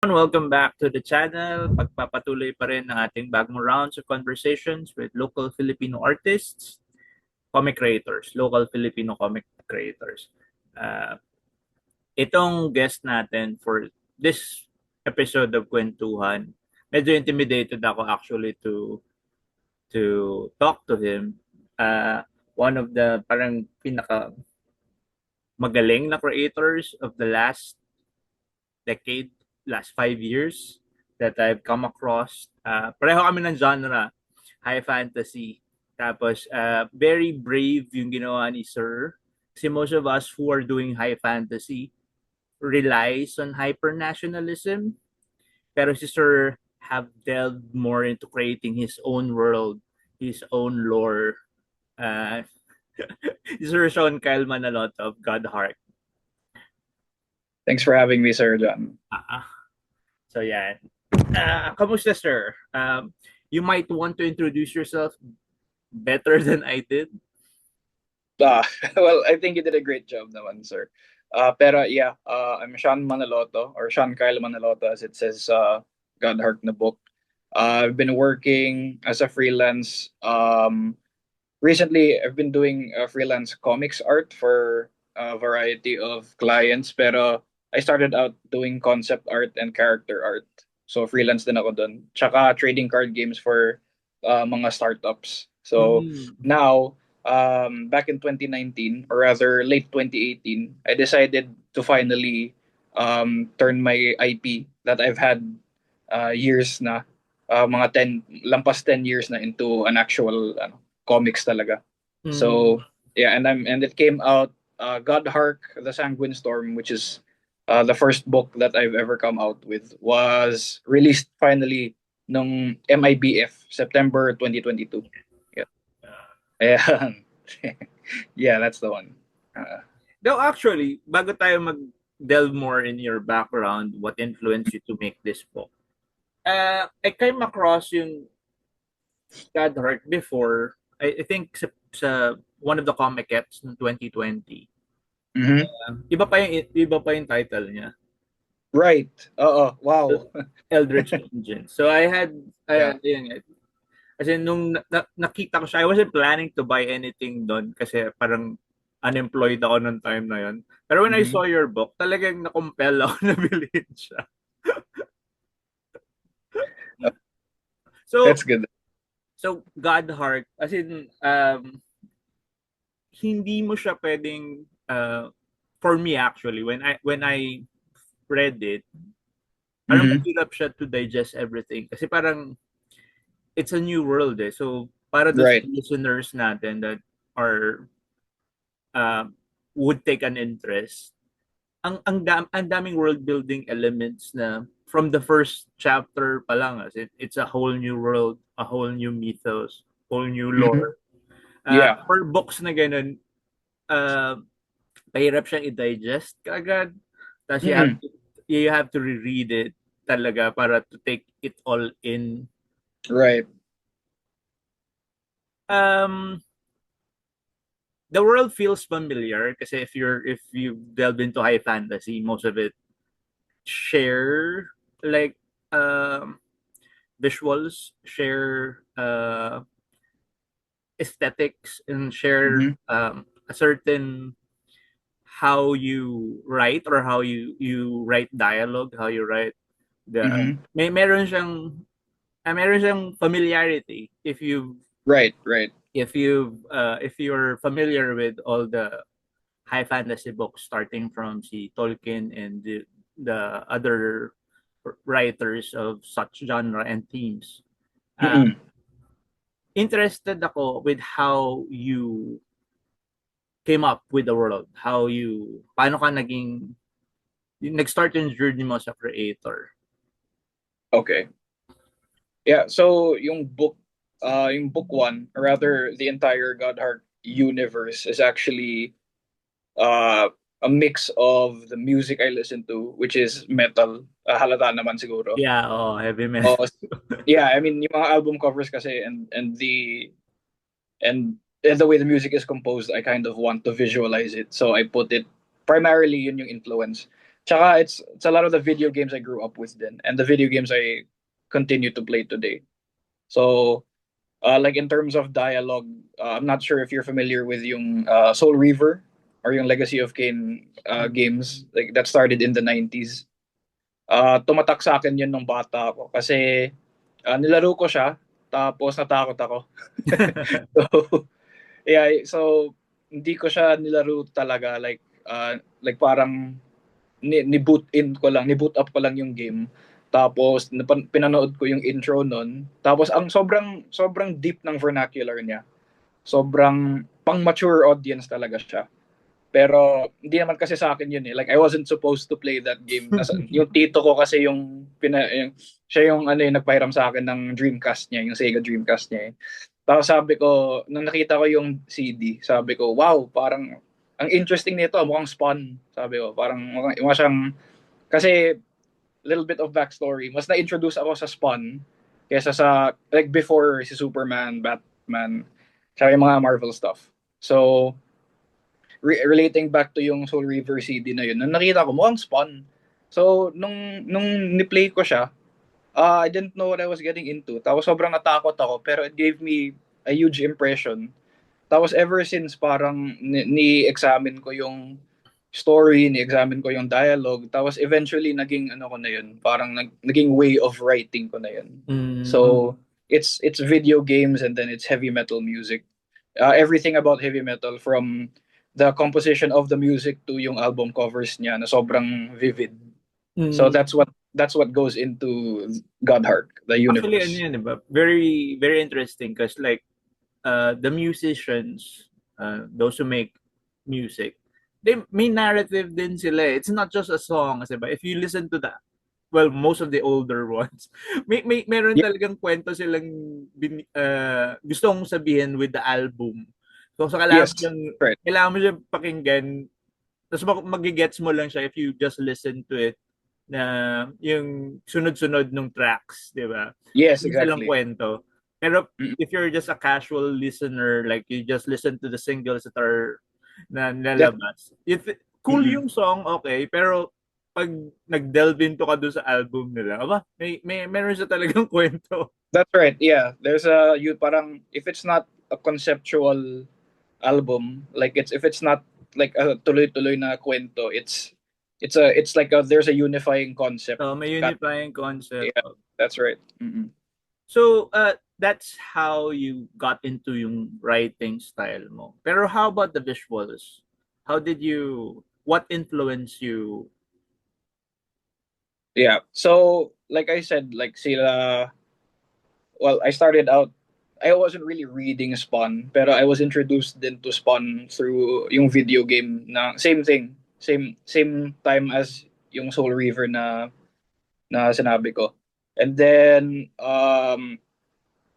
Welcome back to the channel. Pagpapatuloy pa rin ang ating bagong rounds of conversations with local Filipino artists, comic creators, local Filipino comic creators. Uh, Itong guest natin for this episode of Kwentuhan, medyo intimidated ako actually to talk to him. One of the parang pinaka magaling na creators of the last decade, last 5 years that I've come across. Pareho kami ng genre, high fantasy. Tapos, very brave yung ginawa ni Sir. Kasi most of us who are doing high fantasy relies on hyper-nationalism. Pero si Sir have delved more into creating his own world, his own lore. Uh, si Sir Sean Kyle Manalot of Godheart. Thanks for having me, Sir John. So yeah. Kamusta, sir? You might want to introduce yourself better than I did. Well, I think you did a great job naman, sir. Pero yeah, I'm Sean Manaloto, or Sean Kyle Manaloto, as it says, Godheart na book. I've been working as a freelance. Recently, I've been doing freelance comics art for a variety of clients, pero I started out doing concept art and character art. So freelance din ako dun. Tsaka trading card games for mga startups. So Mm. now, back in 2019, or rather late 2018, I decided to finally turn my IP that I've had years na, mga 10, lampas 10 years na, into an actual comics talaga. Mm. So yeah, and it came out, Godhark, the Sanguine Storm, which is the first book that I've ever come out with, was released finally nung MIBF September 2022. Yeah. Ayan. Yeah, that's the one. Though actually, bago tayo mag-delve more in your background, what influenced you to make this book? I came across yung God Heart before. I think sa one of the comic-eps ng 2020. Mhm. Iba pa yung title niya. Right. Oo. Wow. Eldritch Engine. So I had, Yeah. yun, kasi nung nakita ko siya, I wasn't planning to buy anything doon kasi parang unemployed ako nung time na yun. Pero when I Mhm. saw your book, talagang na-compel ako na bilhin siya. Uh, So, That's good. so God Heart, as in, hindi mo siya pwedeng, for me actually, when I read it, parang Mhm. mahirap siya to digest everything. Kasi parang, it's a new world eh. So, para doon sa Right. listeners natin that are, uh, would take an interest, ang daming world building elements na from the first chapter pa lang, as it's a whole new world, a whole new mythos, whole new Mhm. lore. Yeah. Per books na ganun, uh, mahirap siyang i-digest kaagad. Tapos Mm-mm. you have to reread it talaga para to take it all in. Right. Um, the world feels familiar kasi if you delve into high fantasy, most of it share like, um visuals, share aesthetics, and share Mhm. a certain how you write or how you write dialogue, how you write the Mhm. meron siyang familiarity Right. Right. if you're familiar with all the high fantasy books starting from si Tolkien and the other writers of such genre and themes. Uh, Mm-mm. Interested ako with how you came up with the world, paano ka nag-start yung journey mo sa creator. Okay. Yeah, so yung book one, or rather the entire Godheart universe, is actually uh, a mix of the music I listen to, which is metal. Halata naman siguro. Yeah, oh, heavy metal. Oh, yeah, I mean, yung mga album covers kasi, and the way the music is composed, I kind of want to visualize it. So I put it primarily, yun yung influence. Tsaka it's a lot of the video games I grew up with then, and the video games I continue to play today. So, like in terms of dialogue, I'm not sure if you're familiar with yung Soul Reaver or yung Legacy of Kain games like that started in the 90s. Tumatak sa akin yun nung bata ako kasi nilaro ko siya tapos natakot ako. So, yeah, so hindi ko siya nilaro talaga like parang ni boot up ko lang yung game. Tapos pinanood ko yung intro nun. Tapos ang sobrang deep ng vernacular niya. Sobrang pang mature audience talaga siya. Pero hindi naman kasi sa akin yun eh. Like I wasn't supposed to play that game. Yung tito ko kasi siya yung ano yung nagpairam sa akin ng Dreamcast niya, yung Sega Dreamcast niya eh. Tapos sabi ko, nung nakita ko yung CD, sabi ko, wow, parang ang interesting nito, mukhang Spawn. Sabi ko, parang mukha siyang kasi little bit of backstory. Mas na-introduce ako sa Spawn kaysa sa like before si Superman, Batman, tsaka yung mga Marvel stuff. So, relating back to yung Soul River CD na yun, nung nakita ko, mukhang Spawn. So, nung ni-play ko siya, I didn't know what I was getting into. Tapos sobrang natakot ako, pero it gave me a huge impression. Tapos ever since, parang ni-examine ko yung story, ni-examine ko yung dialogue. Tapos eventually, naging ano ko na yun, parang naging way of writing ko na yun. So, it's video games and then it's heavy metal music. Everything about heavy metal from the composition of the music to yung album covers niya na sobrang vivid. So that's what goes into Godheart, the Actually, ano universe. yan, diba? Very, very interesting because like the musicians, those who make music, they may narrative din sila eh. It's not just a song, kasi ba? If you listen to the, well, most of the older ones, meron Yeah, talagang kwento silang gustong sabihin with the album. So yes, right. kailangan mo siya pakinggan, tapos magigets mo lang siya if you just listen to it na yung sunod-sunod ng tracks, di ba? Yes, Yung silang exactly. kwento. Pero Mm, if you're just a casual listener, like you just listen to the singles that are na Def- nilalabas, cool mm-mm. yung song, okay, pero pag nag-delve into ka doon sa album nila, aba, meron siya talagang kwento. That's right. Yeah, there's a you parang if it's not a conceptual album, like it's if it's not like a tuloy-tuloy na kwento, it's like there's a unifying concept. So, may unifying concept. Yeah, that's right. Mm-mm. So, that's how you got into yung writing style mo. Pero how about the visuals? What influenced you? Yeah. So, like I said, like sila, well, I started out, I wasn't really reading Spawn, pero I was introduced din to Spawn through yung video game na same thing, same time as yung Soul Reaver na sinabi ko. And then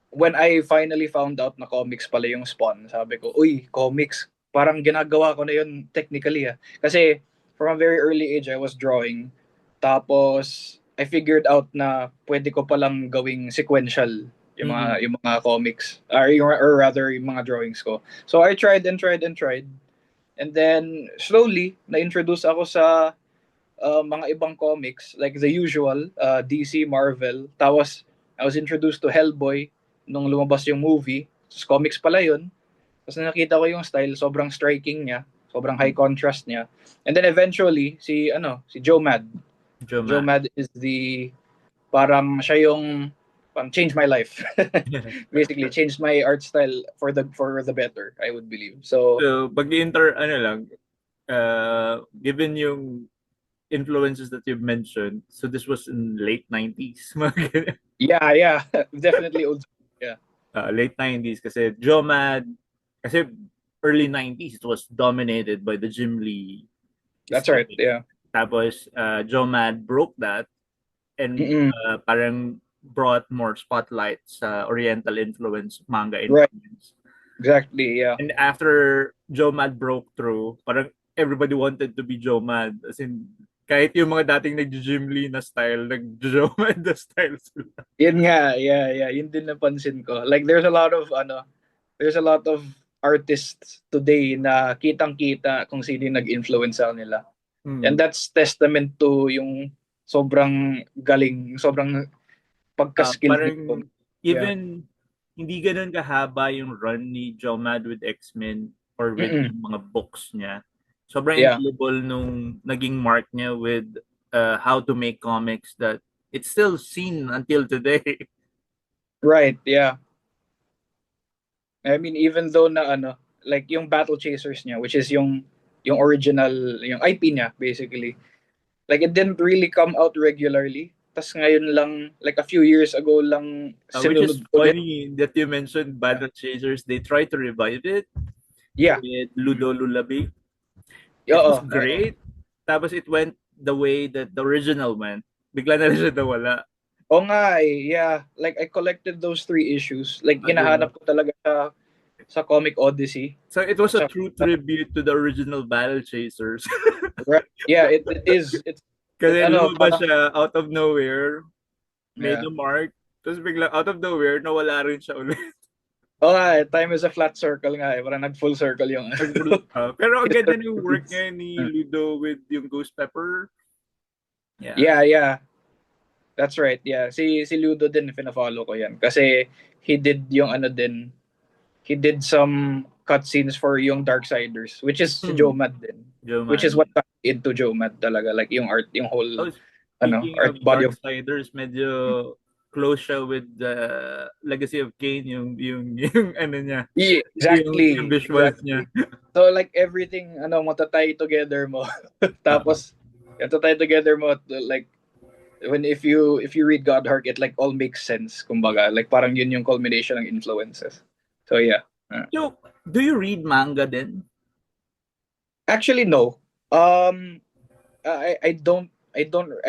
when I finally found out na comics pala yung Spawn, sabi ko, uy, comics, parang ginagawa ko na yun technically ah. Kasi from a very early age, I was drawing. Tapos, I figured out na pwede ko palang gawing sequential Mm, yung mga comics or rather yung mga drawings ko. So I tried and tried and tried. And then slowly na-introduce ako sa mga ibang comics like the usual DC, Marvel. Tapos I was introduced to Hellboy nung lumabas yung movie. Tapos comics pala yun. Tapos nakita ko yung style, sobrang striking niya, sobrang high contrast niya. And then eventually si Joe Mad. Joe Joma. Mad is the parang siya yung parang changed my life. Basically changed my art style for the better, I would believe. So So, ano lang, given yung influences that you've mentioned, so this was in late 90s. Mga ganun. yeah, definitely old. Yeah, Late 90s kasi Jomad, kasi early 90s, it was dominated by the Jim Lee that's right. aesthetic. Yeah. Tapos, Jomad broke that and Mm-mm. parang brought more spotlight sa Oriental influence, manga Right. influence. Exactly. Yeah. And after Joe Mad broke through, parang everybody wanted to be Joe Mad. As in, kahit yung mga dating nag-Jim Lee na style, nag-Joe Mad na style sila. Yun nga, yeah. Yun din napansin ko. Like there's a lot of artists today na kitang-kita kung sino yung nag-influence sa nila. And that's testament to yung sobrang galing, sobrang pagka-skilled nito. Parang Yeah. even hindi ganun kahaba yung run ni Joe Mad with X-Men or with Mm-mm. yung mga books niya. Sobrang Yeah. incredible nung naging mark niya with how to make comics that it's still seen until today. Right, yeah. I mean, even though na ano, like yung Battle Chasers niya, which is yung original, yung IP niya, basically. Like, it didn't really come out regularly. Tas ngayon lang, like a few years ago lang, Which is sinunod ulit. funny that you mentioned Yeah. Battle Chasers. They tried to revive it Yeah. with Ludo Lullaby. It was Oo. great. Tapos it went the way that the original went. Bigla na rin siya nawala. Oo nga eh, yeah. Like, I collected those 3 issues. Like, Diba? hinahanap ko talaga sa Comic Odyssey. So it was a Sa, true tribute to the original Battle Chasers. right. Yeah, it is. It, Kasi ano, lumabas parang, siya out of nowhere, made yeah. a mark, tapos bigla out of nowhere, nawala rin siya ulit. Oo nga eh, time is a flat circle nga eh. Parang nag-full circle yung Pero ang ganda ng work history. ngayon ni Ludo with yung Ghost Pepper. Yeah. Yeah, yeah. That's right. Yeah. Si Ludo din pina-follow ko 'yan kasi he did yung ano din. He did some cutscenes for yung Darksiders, which is si Joe Hmm. Mad din. Joe Which is Man. what got me into Joe Mad talaga, like yung art, yung whole Oh, speaking art of body of. Darksiders, medyo close siya with the Legacy of Kain, yung ano niya, Yeah, yung exactly. visuals niya. Exactly. So like everything matatay together mo. Tapos matatay together mo like when if you read Godheart, it like all makes sense, kumbaga. Like parang yun yung culmination ng influences. So yeah. So, do you read manga then? Actually no. Um I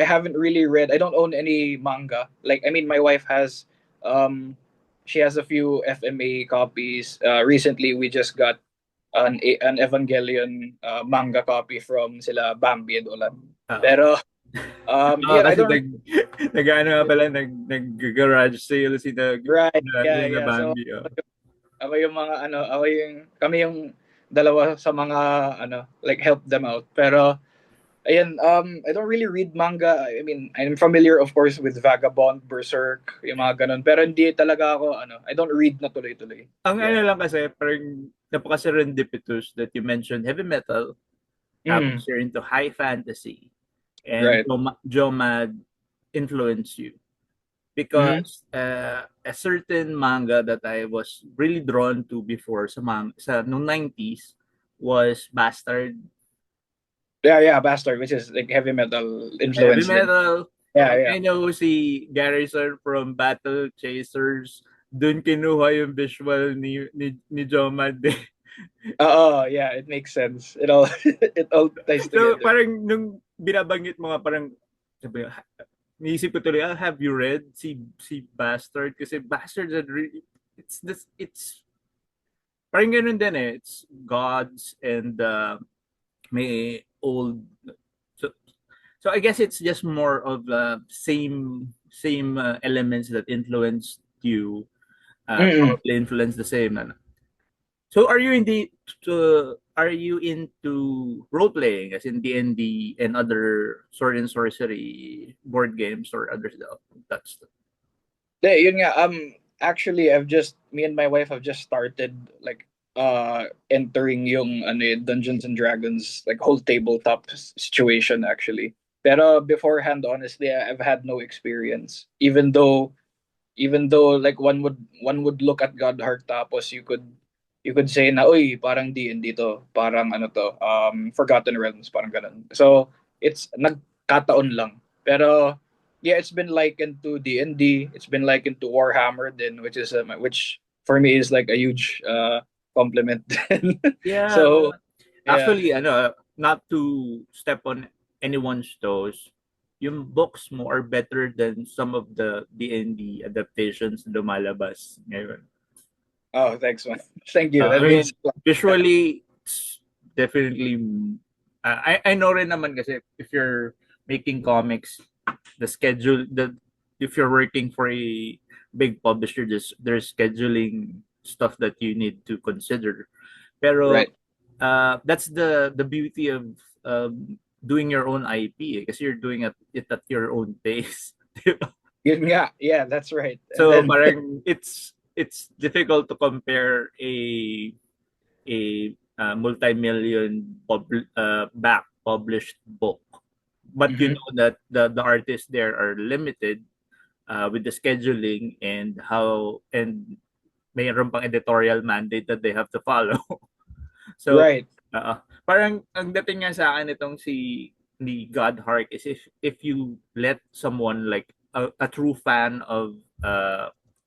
haven't really read. I don't own any manga. Like, I mean, my wife has um she has a few FMA copies. Recently we just got an Evangelion manga copy from sila Bambi and Olan. Oo. Pero yeah, I Kasi don't nag-ano nga pala, nag-garage sale si right. Yeah, na yeah. So Bambi. Oh. ako yung mga kami yung dalawa sa mga like help them out. Pero ayan, I don't really read manga. I mean, I'm familiar of course with Vagabond, Berserk, yung mga ganun. Pero hindi talaga ako I don't read na tuloy-tuloy. Ang ano Yeah. lang kasi, parang napaka-serendipitous that you mentioned heavy metal, Mm, tapos you're into high fantasy, and right. Jomad influenced you. Mm-hmm. Because a certain manga that I was really drawn to before sa noong 90s was Bastard. Yeah, yeah, Bastard, which is like heavy metal Heavy influence din. metal. Yeah, yeah. I know si Garrison from Battle Chasers. Doon kinuha yung visual ni Jomad. Yeah, it makes sense. It all it all ties So together. parang nung binabanggit mo nga parang sabi, niisip ko tuloy, have you read si Bastard? Kasi Bastard it's parang ganun din eh. It's gods and may old so so I guess it's just more of the same elements that influenced you Mm-mm. probably influence the same. Ano? So are you into role playing as in D&D and other sword and sorcery board games or other stuff? That's Yun nga, actually me and my wife have just started like entering yung Dungeons and Dragons, like whole tabletop situation actually. Pero beforehand, honestly, I've had no experience. Even though like one would look at Godheart, tapos you could say na uy parang D&D to, parang ano to, Forgotten Realms, parang ganun. So it's nagkataon lang. Pero yeah, it's been likened to D&D, it's been likened to Warhammer then, which for me is like a huge compliment. yeah. So yeah. Actually, not to step on anyone's toes, yung books mo are better than some of the D&D adaptations na lumalabas ngayon. Oh, thanks man. Thank you. I That mean, means a lot. visually, it's definitely, I know rin naman kasi if you're making comics, if you're working for a big publisher, there's scheduling stuff that you need to consider. Pero Right. that's the beauty of doing your own IP kasi you're doing it at your own pace. Diba? Yun nga. Yeah, that's right. And So then parang it's difficult to compare a multi-million back published book, but you mhm. know that the artists there are limited with the scheduling and how and mayroon pang editorial mandate that they have to follow. So, Right. parang ang dating nga sa akin itong si ni God Hark is if you let someone like a true fan of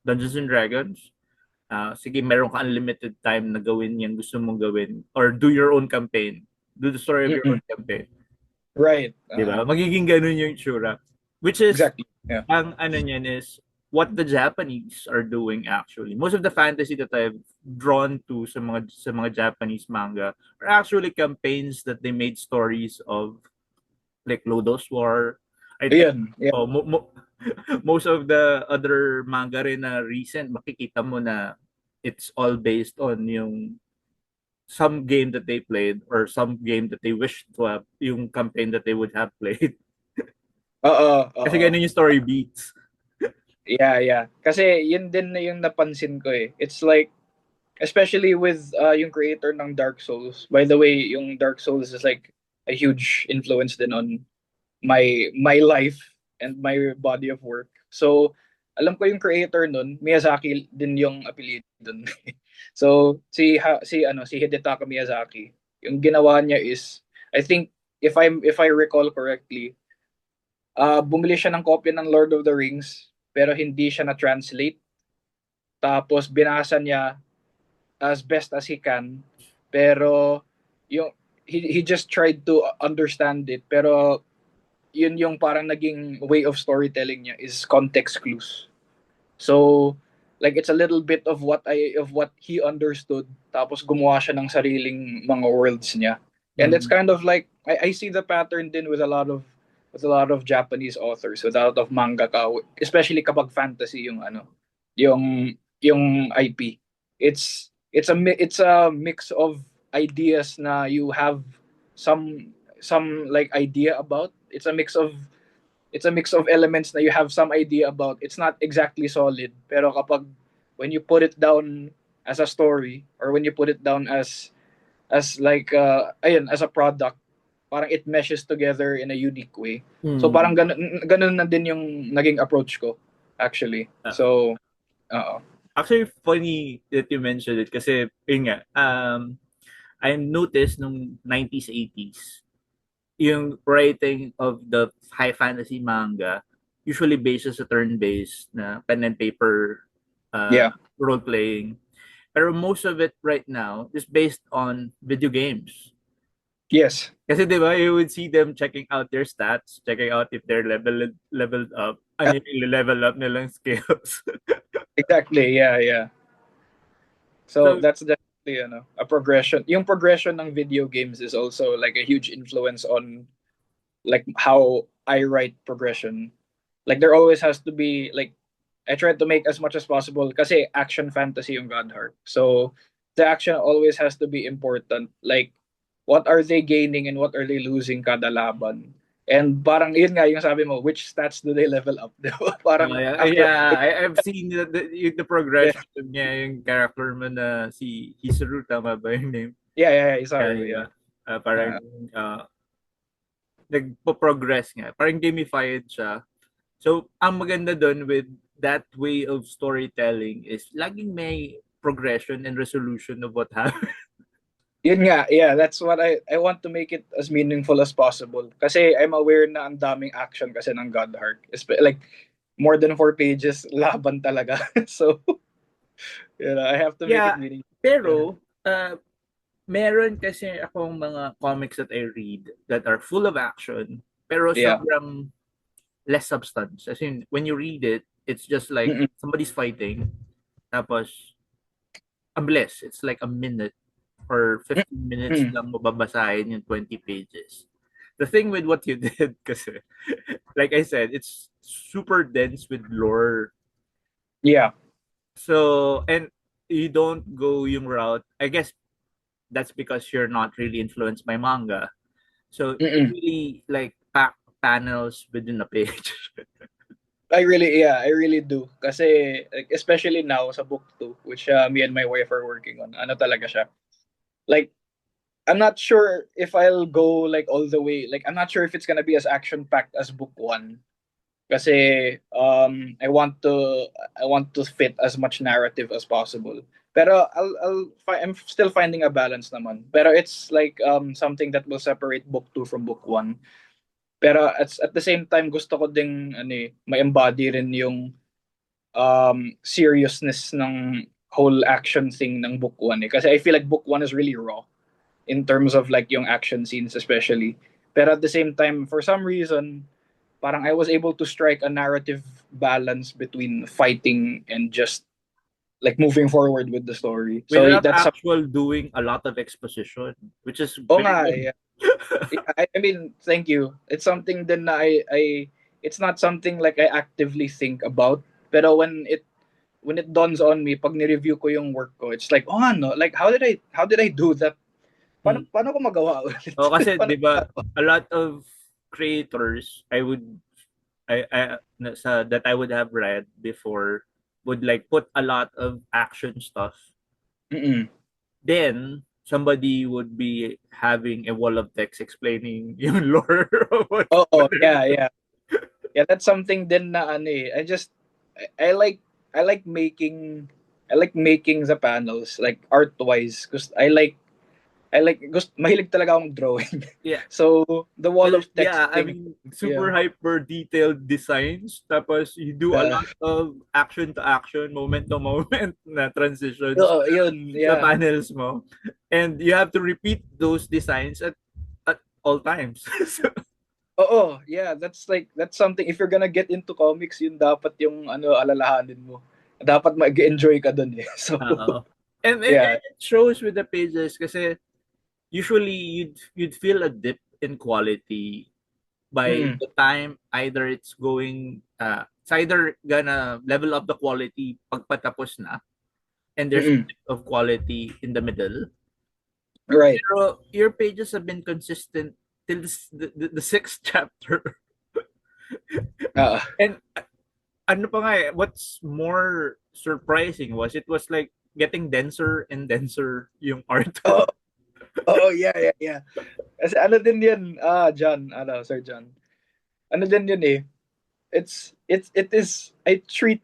Dungeons and Dragons, sige meron ka unlimited time na gawin yung gusto mong gawin or do your own campaign. Do the story of your Mm-mm. own campaign. Right. 'Di ba? Magiging ganun yung itsura. Which is Exactly. Yeah. ang ano niyan is what the Japanese are doing actually. Most of the fantasy that I've drawn to sa mga Japanese manga are actually campaigns that they made stories of like Lodoss War. I think Ayun. Yeah. most of the other manga rin na recent makikita mo na it's all based on yung some game that they played or some game that they wished to have yung campaign that they would have played. Oo. Kasi Oo. ganun yung story beats. Yeah, yeah. Kasi yun din na yung napansin ko eh. It's like, especially with yung creator ng Dark Souls. By the way, yung Dark Souls is like a huge influence din on my life and my body of work. So, alam ko yung creator nun, Miyazaki din yung apelyido dun. So, si Hidetaka Miyazaki, yung ginawa niya is I think if I recall correctly, bumili siya ng kopya ng Lord of the Rings pero hindi siya na-translate. Tapos binasa niya as best as he can. Pero yung he just tried to understand it pero yun yung parang naging way of storytelling niya is context clues. So like it's a little bit of what he understood tapos gumawa siya ng sariling mga worlds niya. And it's Mm. kind of like I see the pattern din with a lot of Japanese authors, with a lot of mangaka, especially kapag fantasy yung yung IP. It's a mix of ideas na you have some like idea about. It's a mix of elements na you have some idea about. It's not exactly solid, pero kapag when you put it down as a story or when you put it down as like as a product, parang it meshes together in a unique way. So Mm. parang ganun na din yung naging approach ko actually. So Actually, funny that you mentioned it kasi, yun nga, I noticed nung 90s, 80s, yung writing of the high fantasy manga usually bases sa turn-based na pen and paper uh, yeah. role-playing. Pero most of it right now is based on video games. Yes. Kasi di ba, you would see them checking out their stats, checking out if they're leveled up, ano yung level up nilang skills. Exactly. Yeah, yeah. So So, that's definitely a progression. Yung progression ng video games is also like a huge influence on like how I write progression. Like there always has to be like I try to make as much as possible kasi action fantasy yung Godheart. So the action always has to be important. Like what are they gaining and what are they losing kada laban? And parang yun nga yung sabi mo, which stats do they level up? Diba? Parang after I've seen the yeah, progression niya, yung character mo na si Hisuru, tama ba yung name? yeah, Yeah, Isaru, diba? yeah. Parang Uh, nagpo-progress nga. Parang gamified siya. So, ang maganda doon with that way of storytelling is laging may progression and resolution of what happened. Yun nga, yeah, that's what I want to make it as meaningful as possible. Kasi I'm aware na ang daming action kasi ng Godheart. Like more than 4 pages laban talaga. So, I have to make it Yeah, meaningful. pero meron kasi akong mga comics that I read that are full of action pero Yeah. sobrang less substance. As in, when you read it, it's just like Mm-mm. somebody's fighting tapos ang bilis. It's like a minute or 15 minutes Mm-mm. lang mababasahin yung 20 pages. The thing with what you did kasi, like I said, it's super dense with lore. Yeah. So, and you don't go yung route. I guess that's because you're not really influenced by manga. So you Mm-mm. really like pack panels within a page. I really do. Kasi, like, especially now sa book 2, which me and my wife are working on, ano talaga siya. Like, I'm not sure if I'll go like all the way. Like, I'm not sure if it's gonna be as action packed as book 1. Kasi, I want to fit as much narrative as possible. Pero I'm still finding a balance naman. Pero it's like something that will separate book 2 from book 1. Pero at the same time, gusto ko ding ma-embody rin yung seriousness ng whole action thing ng book 1 eh. Kasi I feel like book 1 is really raw in terms of like yung action scenes especially. Pero at the same time, for some reason, parang I was able to strike a narrative balance between fighting and just like moving forward with the story. So Without that's actual doing a lot of exposition, which is oh very nga, good. yeah. I mean, thank you. It's something then I it's not something like I actively think about. Pero when it dawns on me pag ni-review ko yung work ko, it's like, oh ano, like how did I do that? Hmm. Paano ko magawa ulit? O kasi Paano 'di ba a lot of creators that I would have read before would like put a lot of action stuff. Mm-mm. Then somebody would be having a wall of text explaining yung lore of what Oo, they're yeah, doing. yeah. Yeah, that's something din na ano eh. I like I like making I like making the panels like art wise because mahilig talaga akong drawing. Yeah. So the wall Well, of text yeah, I thing, mean, super yeah. hyper detailed designs. Tapos, you do a Uh, lot of action to action, moment to moment na transitions Oo, yun, sa yeah. panels mo. And you have to repeat those designs at all times. So, Oo, yeah, that's something if you're gonna get into comics, yun dapat yung ano alalahanin mo. Dapat mag-enjoy ka dun eh. So, oo. And yeah. it shows with the pages kasi usually you'd feel a dip in quality by Mm, the time either it's either gonna level up the quality pagpatapos na and there's a mm. bit of quality in the middle. Right. Pero your pages have been consistent till the sixth chapter. Uh, And ano pa nga what's more surprising was it was like getting denser and denser yung art. oh, oh, yeah, yeah, yeah. Kasi ano din yun, John, Sir John. Ano din yun eh. It is I treat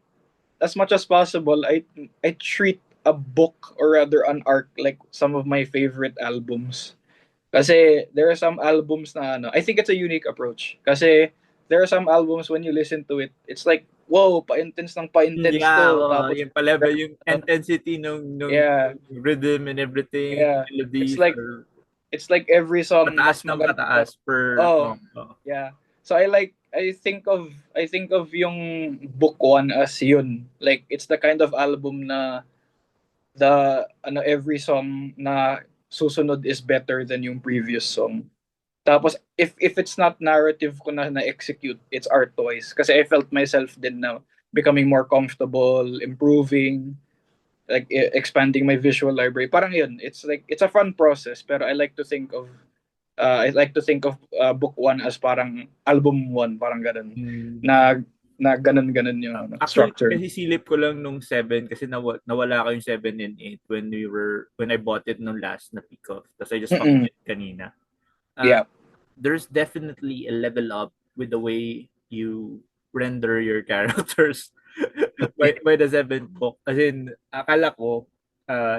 as much as possible I treat a book or rather an arc like some of my favorite albums. Kasi there are some albums na ano, I think it's a unique approach. Kasi there are some albums when you listen to it, it's like, wow, pa-intense ng pa-intense Yeah, to. oh, Tapos, yung pa-level yung intensity nung yeah, rhythm and everything, yeah. It's melodies like or it's like every song pataas mas ng maganda. pataas per Oh, oh. yeah. So I think of yung book one as yun. Like it's the kind of album na every song na susunod is better than yung previous song. Tapos if it's not narrative ko na execute, it's art wise kasi I felt myself din na becoming more comfortable, improving, like expanding my visual library. Parang yun, it's like it's a fun process pero I like to think of book one as parang album one, parang ganun. Mm. Na ganun yung Actually, structure. kasi silip ko lang nung 7 kasi nawala ko yung 7 and 8 when I bought it nung last na pick off. Tapos I just found Mm-mm. it kanina. Uh, Yeah. there's definitely a level up with the way you render your characters by the seventh book. As in, akala ko,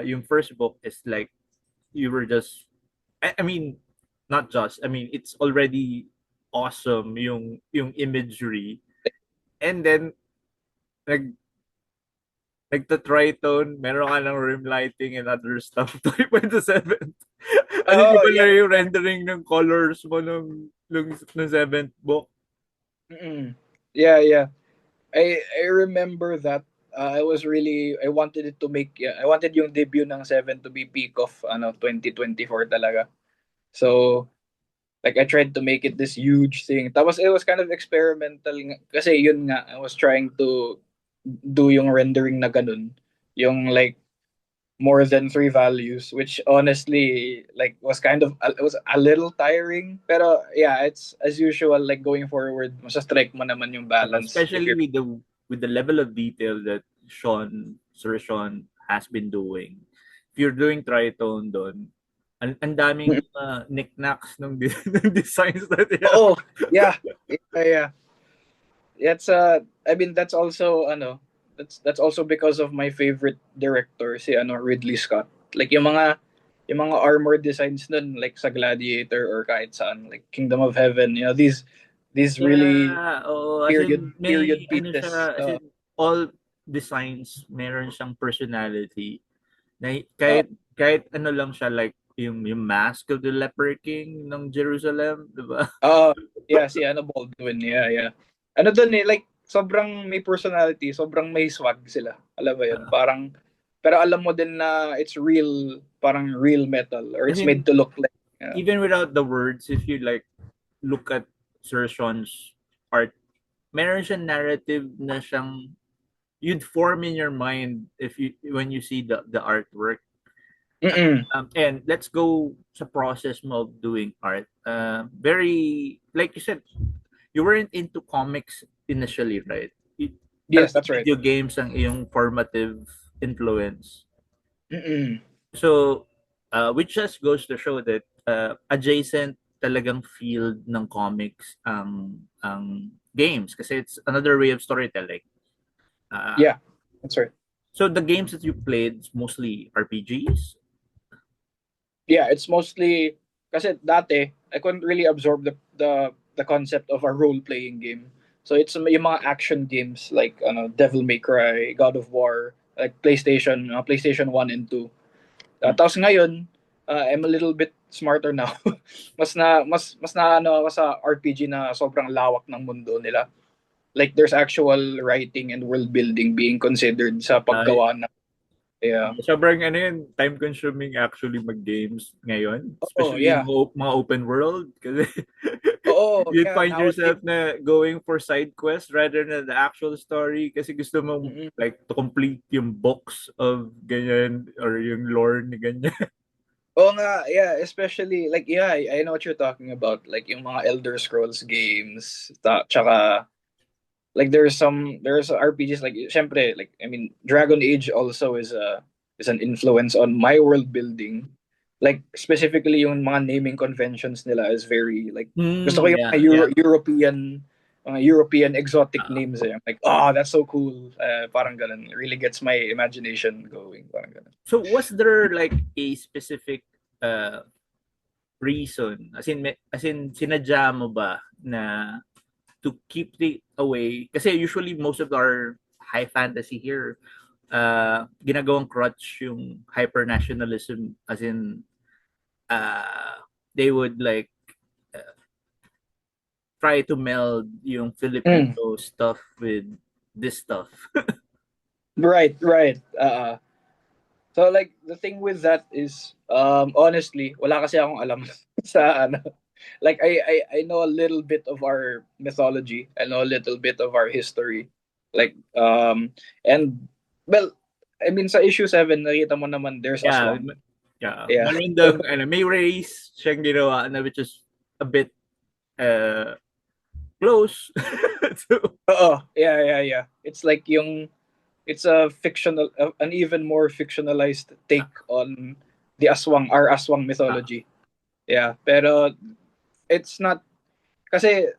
yung first book is like, you were just, I mean, not just, I mean, it's already awesome yung imagery. And then, nag, nagta-tritone, meron ka ng rim lighting and other stuff. By the seventh. Ano Oh, iba na yeah. yung rendering ng colors mo nung seventh book. Mm-mm. Yeah, yeah. I remember that I wanted it to make yeah, I wanted yung debut ng Seven to be peak of 2024 talaga. So like I tried to make it this huge thing. Tapos it was kind of experimental kasi yun nga I was trying to do yung rendering na ganun. Yung like more than three values, which honestly like was kind of it was a little tiring. Pero yeah, it's as usual like going forward, strike mo naman yung balance if Especially you're with the level of detail that Sir Sean has been doing. If you're doing tritone doon, ang daming knickknacks ng, ng designs that they have. oh yeah, yeah, yeah. It's I mean that's also that's also because of my favorite director si Ridley Scott. Like yung mga armor designs nun like sa Gladiator or kahit saan like Kingdom of Heaven, these really Yeah, oo, as period in period may ano pieces. siya, as in all designs meron siyang personality. Na Uh, kahit ano lang siya like yung mask of the Leper King ng Jerusalem, 'di ba? uh, yeah, si Baldwin, yeah, yeah. Dun like sobrang may personality, sobrang may swag sila. Alam mo yun? Parang pero alam mo din na it's real, parang real metal or As it's made in to look like. even without the words, if you like look at Sir Sean's art, meron siyang narrative na siyang you'd form in your mind if you when you see the artwork. Mm-mm. And let's go sa process mo of doing art. Very like you said, you weren't into comics initially, right? Yes, Talagang that's right. video games ang iyong formative influence. Mm-mm. So, which just goes to show that adjacent talagang field ng comics ang games kasi it's another way of storytelling. Uh, Yeah, that's right. so the games that you played mostly RPGs. Yeah, it's mostly kasi dati I couldn't really absorb the concept of a role playing game. So it's yung mga action games like Devil May Cry, God of War, like PlayStation 1 and 2. Hmm. Tapos ngayon, I'm a little bit smarter now. Mas na ako sa RPG na sobrang lawak ng mundo nila. Like there's actual writing and world building being considered sa Uh, paggawa ng yeah. sobrang ano yun, time consuming actually mag-games ngayon, Oh, especially yeah. mga open world kasi Oo, you'd yeah, find nowadays. yourself na going for side quests rather than the actual story kasi gusto mong Mm-mm. like to complete yung books of ganyan or yung lore ni ganyan. Oo nga, yeah, especially like yeah, I know what you're talking about. Like yung mga Elder Scrolls games, tsaka like there's RPGs like syempre like I mean Dragon Age also is an influence on my world building. Like specifically yung mga naming conventions nila is very like gusto ko yung Yeah, mga yeah. European exotic Uh, names eh. I'm like, oh, that's so cool. Parang ganun. It really gets my imagination going. Parang ganun. so was there like a specific uh reason as in sinadya mo ba na to keep it away kasi usually most of our high fantasy here ginagawang crutch yung hyper nationalism as in they would like uh, try to meld yung Mm. Filipino stuff with this stuff. Right, right. So like the thing with that is honestly wala kasi akong alam sa like I know a little bit of our mythology. I know a little bit of our history. Like and well I mean sa issue 7 nakita mo naman there's Yeah, aswang. yeah. Yeah. Meron dang ano, may race siyang ginawa na which is a bit uh, close to Oo. Yeah, yeah, yeah. It's like it's a fictional an even more fictionalized take on the aswang our aswang ah, mythology. Yeah, pero it's not kasi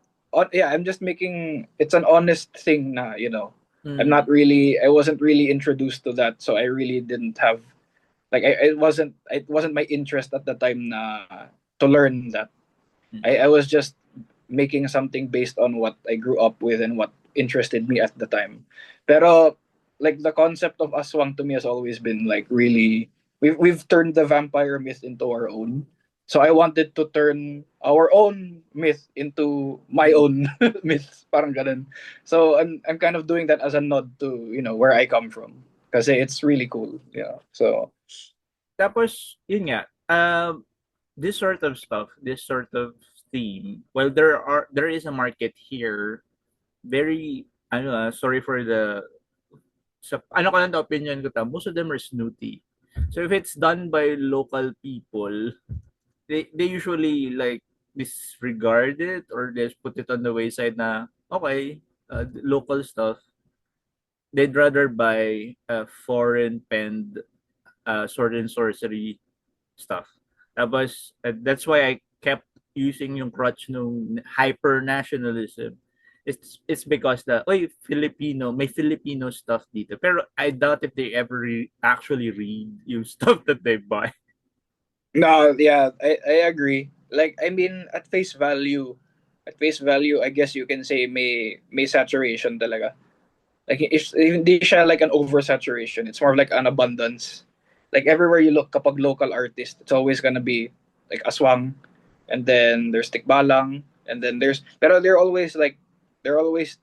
yeah, I'm just making it's an honest thing na, mm, I wasn't really introduced to that, so I really didn't have like it wasn't my interest at the time na to learn that. mm. I was just making something based on what I grew up with and what interested me at the time. Pero like the concept of aswang to me has always been like really we've turned the vampire myth into our own. So I wanted to turn our own myth into my own myth, parang ganun. So I'm kind of doing that as a nod to where I come from, kasi it's really cool. Yeah. So Tapos, yun nga, this sort of stuff, this sort of theme, well, there is a market here, very, ano sorry for the, sa, ano ka lang the opinion ko ta, most of them are snooty. So if it's done by local people, they usually like disregard it or just put it on the wayside na okay, local stuff. They'd rather buy foreign penned sword and sorcery stuff. Tapos, that's why I kept using yung crutch nung hyper-nationalism. It's because oy, Filipino, may Filipino stuff dito. Pero I doubt if they ever actually read yung stuff that they buy. No, yeah, I agree. Like, I mean, at face value, I guess you can say may saturation talaga. Like, it's hindi siya like an oversaturation. It's more of like an abundance. Like everywhere you look, kapag local artist, it's always gonna be like aswang, and then there's tikbalang, and then pero they're always there's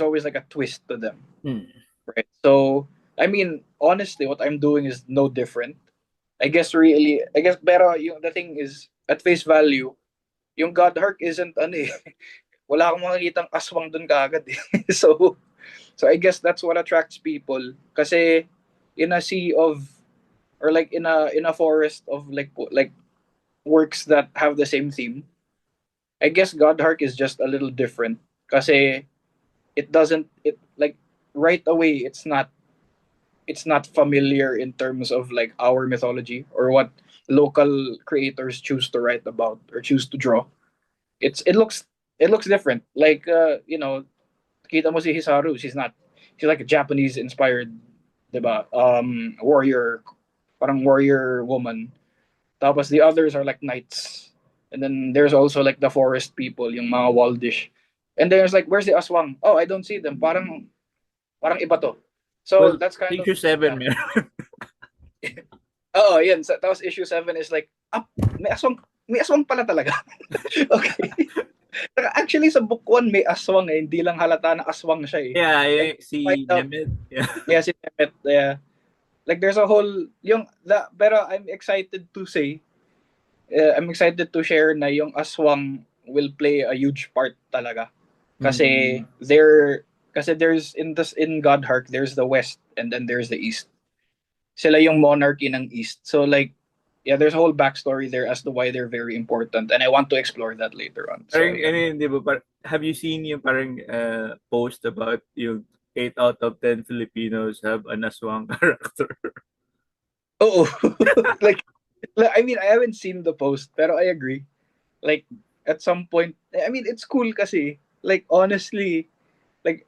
always like a twist to them, Hmm. right? So I mean, honestly, what I'm doing is no different. I guess, pero yung the thing is, at face value, yung God Hark isn't ano eh, wala akong makikitang aswang dun kaagad eh. So, so I guess that's what attracts people. Kasi in a sea of, or like in a forest of like works that have the same theme, I guess God Hark is just a little different. Kasi it doesn't it like right away it's not familiar in terms of like our mythology or what local creators choose to write about or choose to draw. It looks different. Like kita mo si Hisaru, she's like a Japanese inspired, 'di ba? Warrior, parang warrior woman. Tapos the others are like knights. And then there's also like the forest people, yung mga Waldish. And there's like, where's the aswang? Oh, I don't see them. Parang iba to. So Well, that's kind of issue 7 meron. oh, yan. Tapos issue 7 is like, may aswang pala talaga. Okay. Actually, sa book 1, may aswang eh. Hindi lang halata na aswang siya eh. Yeah, And find si out, Nemeth. Yeah. yeah, si Temet, yeah. Like, there's a whole, pero I'm excited to say, I'm excited to share na yung aswang will play a huge part talaga. Kasi, Mm. kasi there's, in Godhark, there's the West, and then there's the East. Sila yung monarchy ng East. So like, yeah, there's a whole backstory there as to why they're very important, and I want to explore that later on. So Parang, yeah. di ba, have you seen yung parang post about yung 8 out of 10 Filipinos have an aswang character? Oh, like, I mean, I haven't seen the post, pero I agree. Like, at some point, I mean, it's cool kasi, like, honestly, like,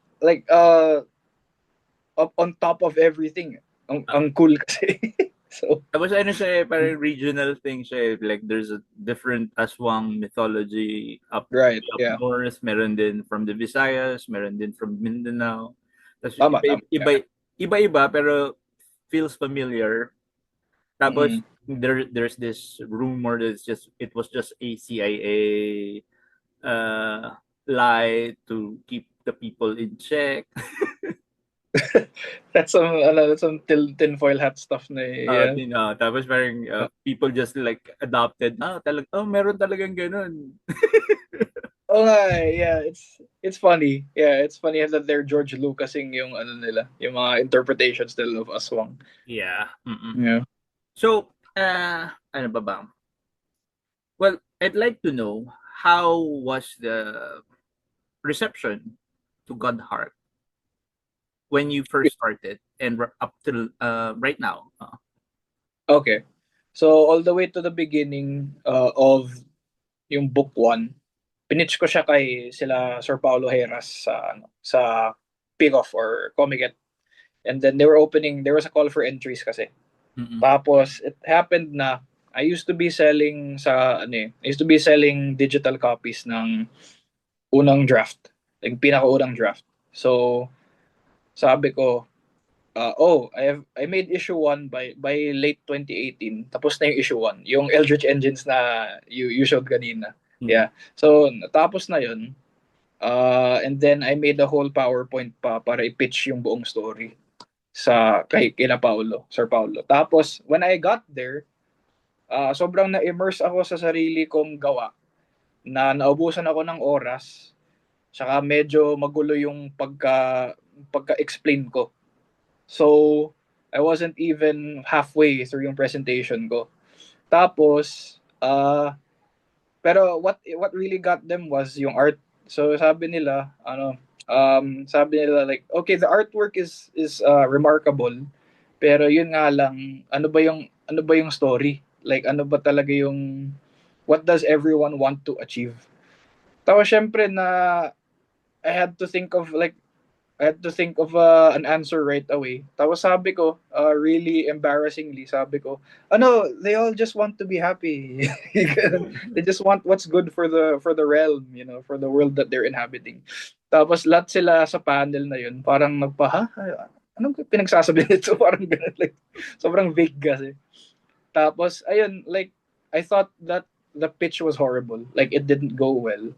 up on top of everything, ang cool kasi. So, Tapos ano siya parang regional thing siya Like there's a different aswang mythology right, up yeah. north, meron din from the Visayas, meron din from Mindanao. Tapos Tama, tama. Yeah. iba-iba pero feels familiar. Tapos Mm. there's this rumor that it was just a CIA lie to keep the people in check. That's some tinfoil hat stuff na yeah. Tapos parang people just like adopted. Meron talagang ganun. Oh nga, yeah, it's funny. Yeah, it's funny that they're George Lucasing yung ano nila, yung mga interpretations nila of Aswang. Yeah. Mm-mm. Yeah. So, ano ba ba? Well, I'd like to know how was the reception to Godheart when you first started and up to right now. Okay. So all the way to the beginning of yung book 1, pinitch ko siya kay sila Sir Paulo Heras sa Pick-Off or Comiket. And then there was a call for entries kasi. Mm-mm. Tapos it happened na I used to be selling digital copies ng unang draft, yung pinakaunang draft. So sabi ko, I made issue 1 by late 2018. Tapos na yung issue 1, yung Eldritch Engines na you showed kanina. Mm. Yeah. So natapos na yun. And then I made a whole PowerPoint pa para i-pitch yung buong story kila Paulo, Sir Paulo. Tapos when I got there, sobrang na-immerse ako sa sarili kong gawa na naubusan ako ng oras. Saka medyo magulo yung pagka-explain ko. So, I wasn't even halfway through yung presentation ko. Tapos, pero what really got them was yung art. So sabi nila, sabi nila like, okay, the artwork is remarkable, pero yun nga lang, ano ba yung story? Like ano ba talaga yung what does everyone want to achieve? Tapos syempre na I had to think of like I had to think of an answer right away. Tapos sabi ko, really embarrassingly, sabi ko, they all just want to be happy. They just want what's good for the realm, for the world that they're inhabiting. Tapos lahat sila sa panel na yun, parang anong pinagsasabi nito? Parang ganun, like, sobrang vague kasi. Tapos, ayun, like, I thought that the pitch was horrible. Like, it didn't go well.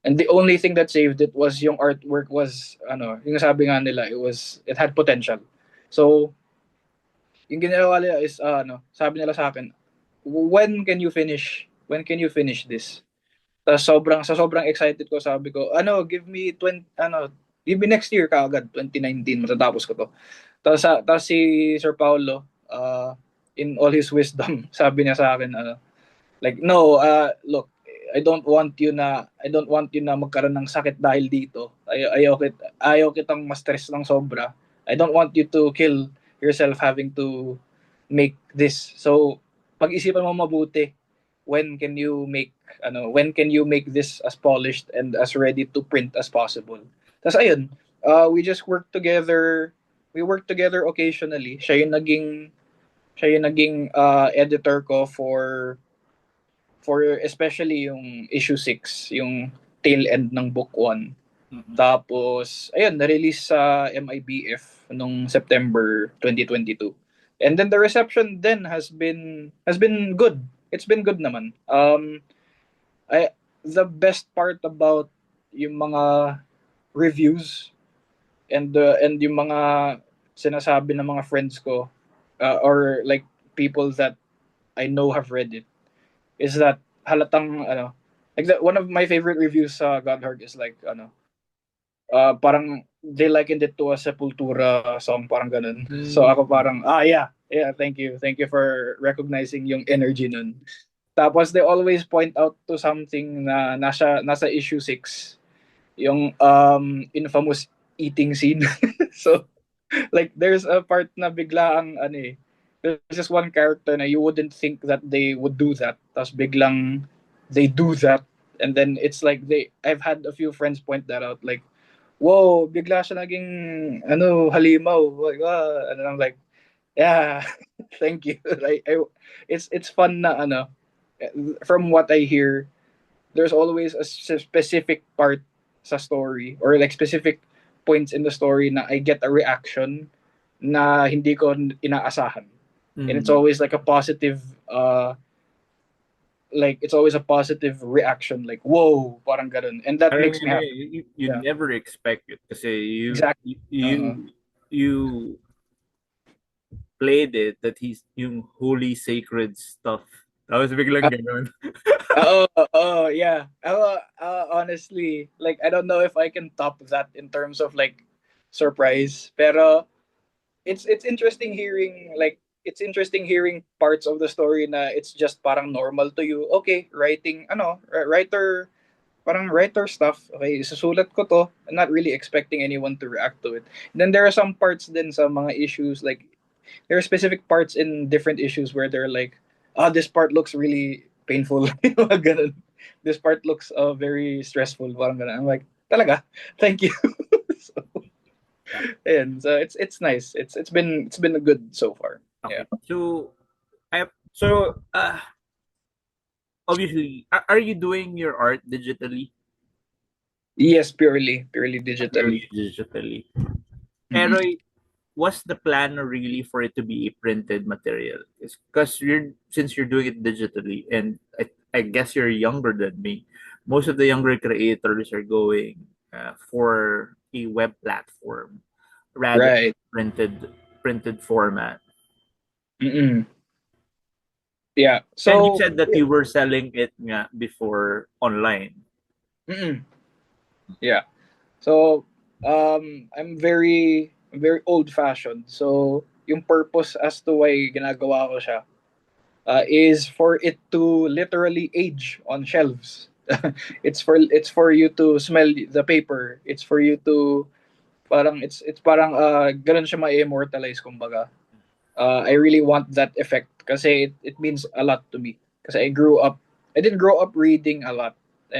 And the only thing that saved it was yung artwork was yung sabi nga nila, it had potential. So, yung ginawa nila is sabi nila sa akin, when can you finish? When can you finish this? Tapos sobrang excited ko, sabi ko, give me next year kaagad, 2019 matatapos ko to. Tapos si Sir Paulo, in all his wisdom, sabi niya sa akin, like, no, look, I don't want you na magkaroon ng sakit dahil dito. Ayaw kitang ma-stress ng sobra. I don't want you to kill yourself having to make this. So, pag-isipan mo mabuti, when can you make this as polished and as ready to print as possible. Tapos ayun, we just work together. We work together occasionally. Siya yung naging editor ko for especially yung issue 6, yung tail end ng book 1. Mhm. Tapos, ayun, na-release sa MIBF nung September 2022. And then the reception then has been good. It's been good naman. The best part about yung mga reviews and yung mga sinasabi ng mga friends ko, or like people that I know have read it, is that halatang like one of my favorite reviews sa Godheart is like parang they likened it to a Sepultura song, parang ganun. So ako parang yeah, thank you for recognizing yung energy nun. Tapos they always point out to something na nasa issue 6, yung infamous eating scene. So like there's a part na bigla ang there's just one character na you wouldn't think that they would do that, tapos biglang they do that, and then it's like I've had a few friends point that out, like, whoa, bigla siya naging halimaw, like, and then I'm like, yeah, thank you. Like, it's fun na from what I hear, there's always a specific part sa story, or like specific points in the story na I get a reaction na hindi ko inaasahan. And it's always like a positive it's always a positive reaction, like, whoa, parang ganun. And that Parang makes me happy. you Yeah. never expect it kasi Exactly. you played it that he's yung holy sacred stuff. Tapos biglang ganun. Yeah. Honestly, like, I don't know if I can top that in terms of like surprise. Pero it's interesting hearing, parts of the story na it's just parang normal to you. Okay, writer, parang writer stuff. Okay, isusulat ko to. I'm not really expecting anyone to react to it. And then there are some parts din sa mga issues, like there are specific parts in different issues where they're like, this part looks really painful. Ganun. This part looks very stressful. Parang ganun. I'm like, talaga? Thank you. So, and so it's nice. It's been good so far. Okay. Yeah. So obviously, are you doing your art digitally? Yes, purely digitally. Purely digitally. Mhm. Pero was the plan really for it to be a printed material? Because since you're doing it digitally, and I guess you're younger than me, most of the younger creators are going for a web platform rather Right. than printed format. Mm-mm. Yeah. And you So, said that you were selling it nga before online. mm-mm. Yeah. So, I'm very old fashioned. So yung purpose as to why ginagawa ko siya is for it to literally age on shelves. It's for you to smell the paper. It's for you to it's parang ganun siya ma-immortalize kumbaga. I really want that effect kasi it means a lot to me. Kasi I didn't grow up reading a lot.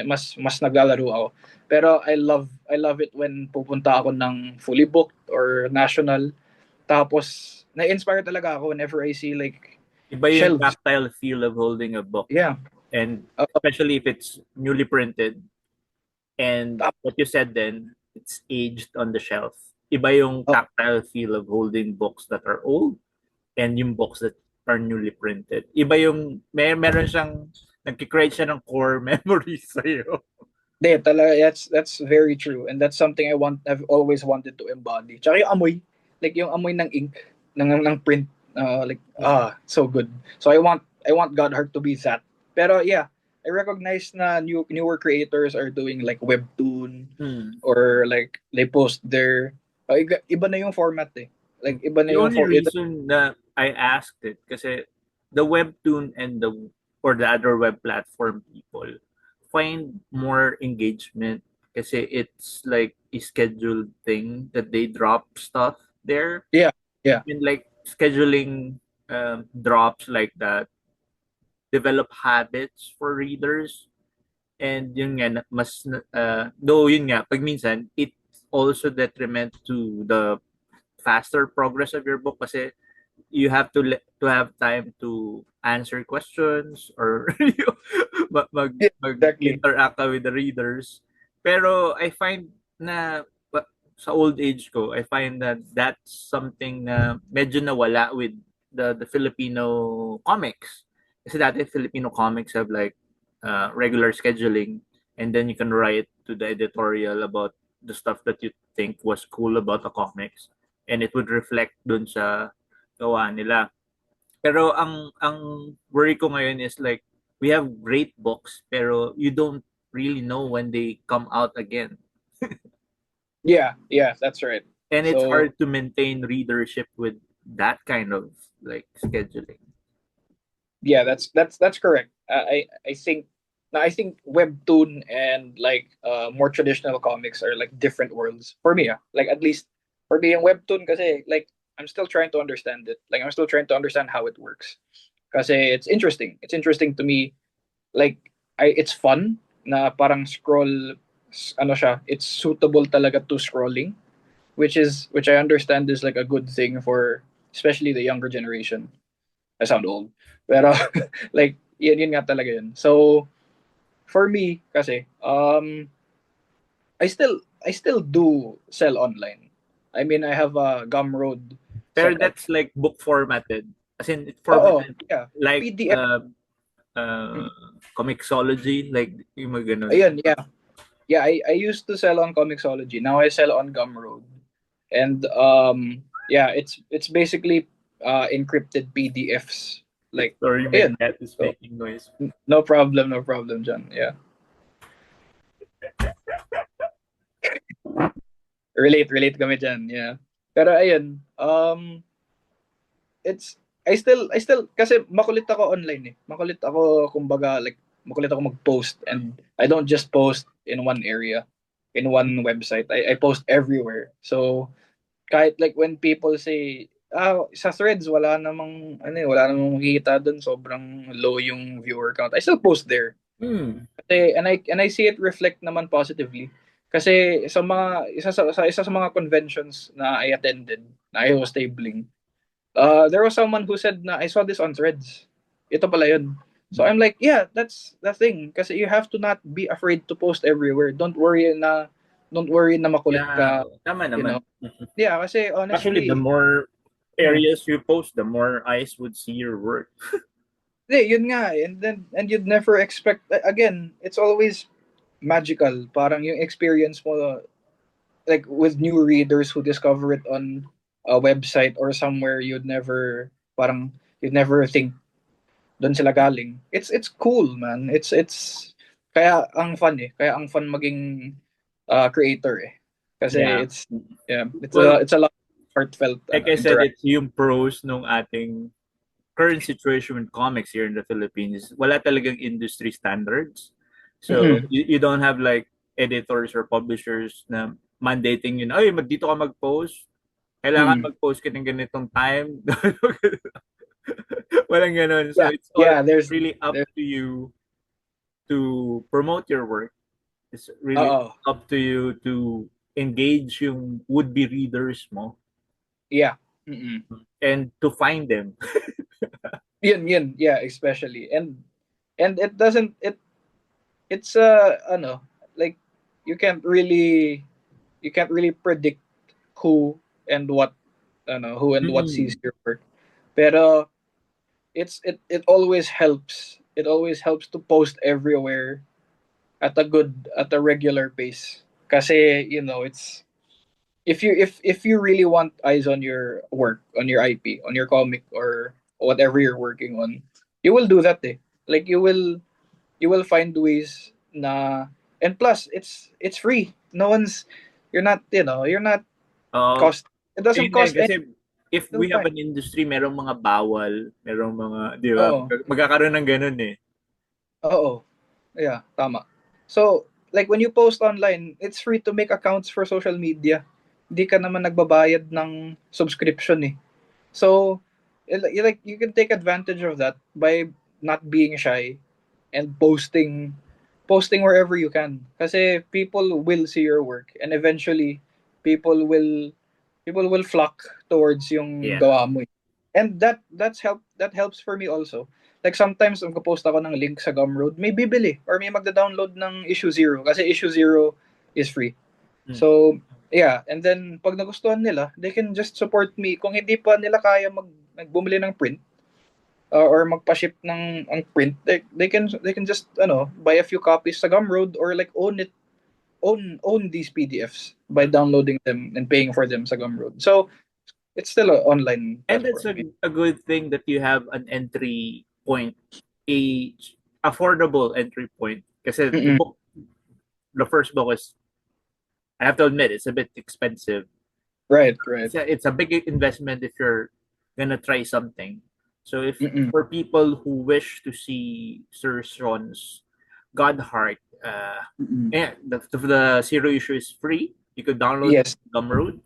Mas naglalaro ako. Pero I love it when pupunta ako ng fully booked or national. Tapos na-inspire talaga ako whenever I see like Iba yung shelves. tactile feel of holding a book. Yeah. And especially if it's newly printed. And what you said then, it's aged on the shelf. Iba yung tactile feel of holding books that are old and yung books that are newly printed. Iba yung, meron siyang, nagkikreate siya ng core memories sa'yo. Talaga, that's very true. And that's something I've always wanted to embody. Tsaka yung amoy. Like yung amoy ng ink, ng print. So good. So I want Godheart to be that. Pero yeah, I recognize na newer creators are doing like webtoon or like they post their iba na yung format eh. Like iba na The yung only reason that I asked it kasi the webtoon and the other web platform people find more engagement kasi it's like a scheduled thing that they drop stuff there. Yeah. And like scheduling drops like that develop habits for readers. And yun nga, though yun nga, pag minsan, it's also detriment to the faster progress of your book kasi you have to have time to answer questions or mag-interact ka with the readers. Pero I find na sa old age ko, I find that that's something na medyo nawala with the Filipino comics. Kasi dati Filipino comics have like regular scheduling and then you can write to the editorial about the stuff that you think was cool about the comics and it would reflect dun sa gawa nila. Pero ang worry ko ngayon is like we have great books pero you don't really know when they come out again. Yeah, that's right. And it's hard to maintain readership with that kind of like scheduling. Yeah, that's correct. I think webtoon and like more traditional comics are like different worlds for me. Like at least for me, yung webtoon kasi like I'm still trying to understand it. Like I'm still trying to understand how it works. Kasi it's interesting. It's interesting to me. Like it's fun na parang scroll ano siya. It's suitable talaga to scrolling, which I understand is like a good thing for especially the younger generation. I sound old. Pero like yun nga talaga yun. So for me kasi I still do sell online. I mean I have a Gumroad. Pero that's like book formatted. As in it's formatted like PDF. Comixology like yung mga ganun. Ayun, yeah. Yeah, I used to sell on Comixology. Now I sell on Gumroad. And yeah, it's basically encrypted PDFs. Like sorry, my cat is making noise. No problem, John. Yeah. relate kami dyan, yeah. Pero ayun, I still kasi makulit ako online eh. Makulit ako kumbaga like makulit ako mag-post and I don't just post in one area, in one website. I post everywhere. So kahit like when people say sa threads wala namang makikita doon, sobrang low yung viewer count. I still post there. Kasi, and I see it reflect naman positively. Kasi isa sa mga conventions na I attended, na I was tabling, there was someone who said na I saw this on threads. Ito pala yun. So I'm like, yeah, that's the thing. Kasi you have to not be afraid to post everywhere. Don't worry na makulit ka. Tama naman. You know? Yeah, kasi honestly, actually the more areas you post, the more eyes would see your work. Yun nga, and you'd never expect again, it's always magical. Parang yung experience mo like with new readers who discover it on a website or somewhere you'd never think doon sila galing. It's cool, man. It's kaya ang fun eh. Kaya ang fun maging creator eh. Kasi it's a lot. heartfelt Like I said, interaction. it's yung pros nung ating current situation with comics here in the Philippines. Wala talagang industry standards. So Mm-mm. you don't have like editors or publishers na mandating yun, ay, dito ka mag-post. Kailangan Mm. mag-post ka ng ganitong time. Walang ganun. So Yeah, it's all yeah. really up There's. to you to promote your work. It's really Oh, up to you to engage yung would-be readers mo yeah. Mm-mm. and to find them. Yun, yeah, especially. And it doesn't it's ano, like you can't really predict who and what who and what sees Mm. your work. Pero it always helps. It always helps to post everywhere at a regular pace. Kasi it's if you really want eyes on your work, on your IP, on your comic or whatever you're working on, you will do that eh. Like you will find ways na, and plus it's free. No one's you're not Uh, cost it doesn't Yun nga, cost any kasi if we have time. an industry, merong mga bawal, merong mga, di ba, Oo. magkakaroon ng ganun eh. Oo. Yeah, tama. So, like when you post online, it's free to make accounts for social media. Hindi ka naman nagbabayad ng subscription eh. So, you can take advantage of that by not being shy and posting wherever you can. Kasi people will see your work and eventually people will people will flock towards yung Yeah. gawa mo. Eh. And that helps for me also. Like sometimes magpo-post ako ng link sa Gumroad, may bibili or may magda-download ng issue zero kasi issue zero is free. Mm. So, yeah, and then pag nagustuhan nila, they can just support me. Kung hindi pa nila kaya nagbumili ng print or magpa-ship ng ang print, they can just buy a few copies sa Gumroad or like own these PDFs by downloading them and paying for them sa Gumroad. So, it's still an online And it's platform. a good thing that you have an entry point, a affordable entry point. Kasi Mm-mm. the first book is, I have to admit, it's a bit expensive. Right, right. It's a big investment if you're gonna try something. So if Mm-mm. for people who wish to see Sir Sean's Godheart, Mm-mm. yeah, the zero issue is free. You could download Yes. Gumroad.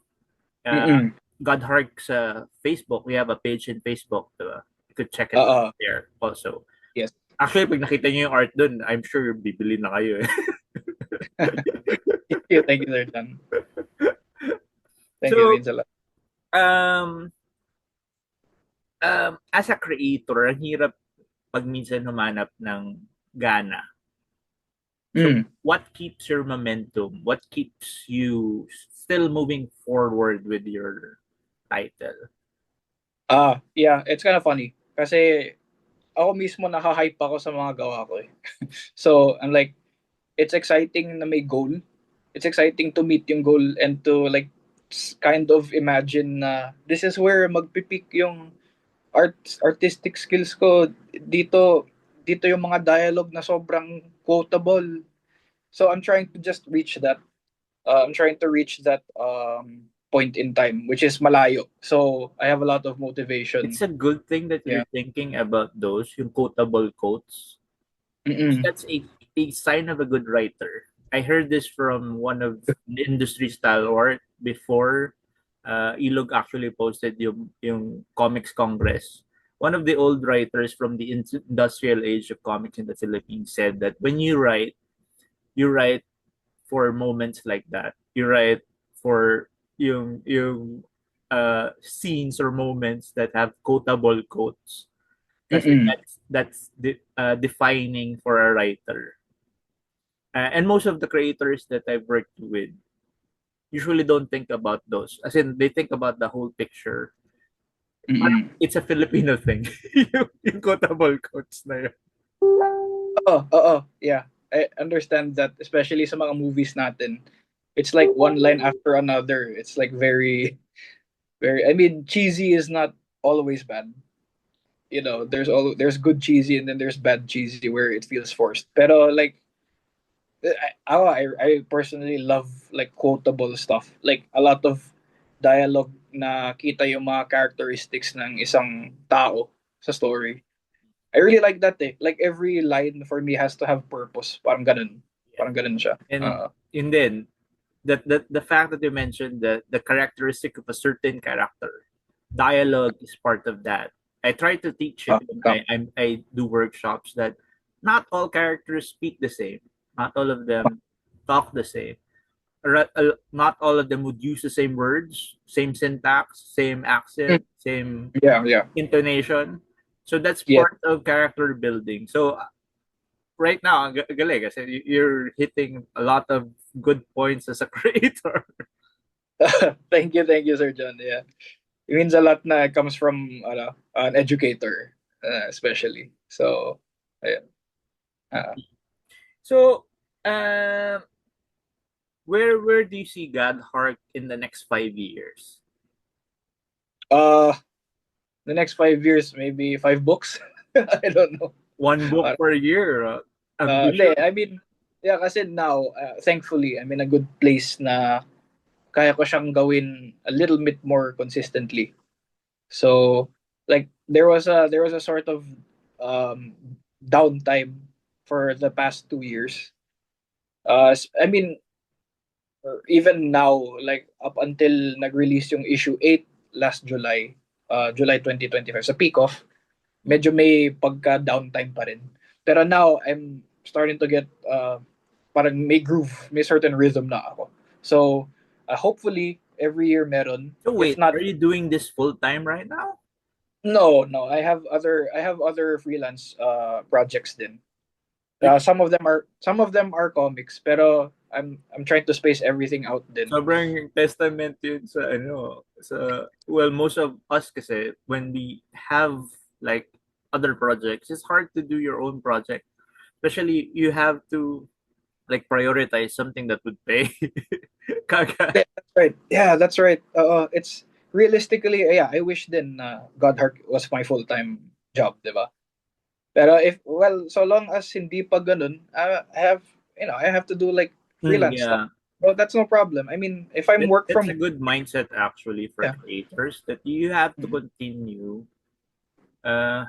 Uh, Mm-mm. Godheart sa Facebook. We have a page in Facebook. You could check it Uh-uh. there also. Yes. Actually, pag nakita niyo yung art dun, I'm sure bibili na kayo eh. Thank you, Sir Dan. Thank you, So, means a lot. um, as a creator, ang hirap pag minsan humanap ng gana. So, Mm. what keeps your momentum? What keeps you still moving forward with your title? Yeah, it's kind of funny. Kasi ako mismo naka-hype ako sa mga gawa ko eh. So, I'm like, it's exciting na may goal. It's exciting to meet yung goal and to like kind of imagine na this is where magpipeak yung artistic skills ko. Dito yung mga dialogue na sobrang quotable. So I'm trying to just reach that. I'm trying to reach that point in time, which is malayo. So I have a lot of motivation. It's a good thing that Yeah. you're thinking about those, yung quotable quotes. Mm-mm. That's a sign of a good writer. I heard this from one of the industry stalwart before Ilog actually posted yung Comics Congress. One of the old writers from the industrial age of comics in the Philippines said that when you write for moments like that. You write for yung scenes or moments that have quotable quotes. Kasi Mm-mm. that's defining for a writer. And most of the creators that I've worked with usually don't think about those. As in, they think about the whole picture. Mm-mm. It's a Filipino thing. yung quotable quotes na yun. Oo. Yeah. I understand that, especially sa mga movies natin. It's like one line after another. It's like very, very. I mean, cheesy is not always bad. There's good cheesy and then there's bad cheesy where it feels forced. Pero like, I personally love like quotable stuff. Like a lot of dialogue na kita yung mga characteristics ng isang tao sa story. I really like that eh. Like every line for me has to have purpose. Parang ganun. Yeah. Parang ganun siya. And then the fact that you mentioned the characteristic of a certain character, dialogue is part of that. I try to teach it when Tama. I do workshops that not all characters speak the same. Not all of them talk the same. Not all of them would use the same words, same syntax, same Mm, accent, same yeah. intonation. So that's Yeah. part of character building. So right now, galing kasi you're hitting a lot of good points as a creator. Thank you, Sir John. Yeah. It means a lot na it comes from an educator, especially. So, ayun. So, where do you see Godheart in the next 5 years? The next 5 years, maybe 5 books. I don't know. One book per year. Hindi, Ambitious. I mean, yeah, kasi now, thankfully, I'm in a good place na kaya ko siyang gawin a little bit more consistently. So, like there was a sort of um downtime for the past 2 years. I mean, even now, like up until nag-release yung issue 8 last July, July 2025, sa peak off, medyo may pagka downtime pa rin. Pero now I'm starting to get parang may groove, may certain rhythm na ako. So, hopefully every year meron. So If wait, not, are you doing this full time right now? no. I have other freelance projects din. Some of them are comics, pero I'm trying to space everything out din. Sobrang testament yun sa ano, sa well, most of us kasi when we have like other projects, it's hard to do your own project. Especially you have to like prioritize something that would pay. Kaga. That's right. Yeah, that's right. It's realistically, yeah, I wish din na Godheart was my full-time job, 'di ba? Pero so long as hindi pa ganun, I have to do like freelance stuff. Yeah. Well, that's no problem. I mean, if I'm work That's from a good mindset actually for yeah. creators that you have to Mhm. continue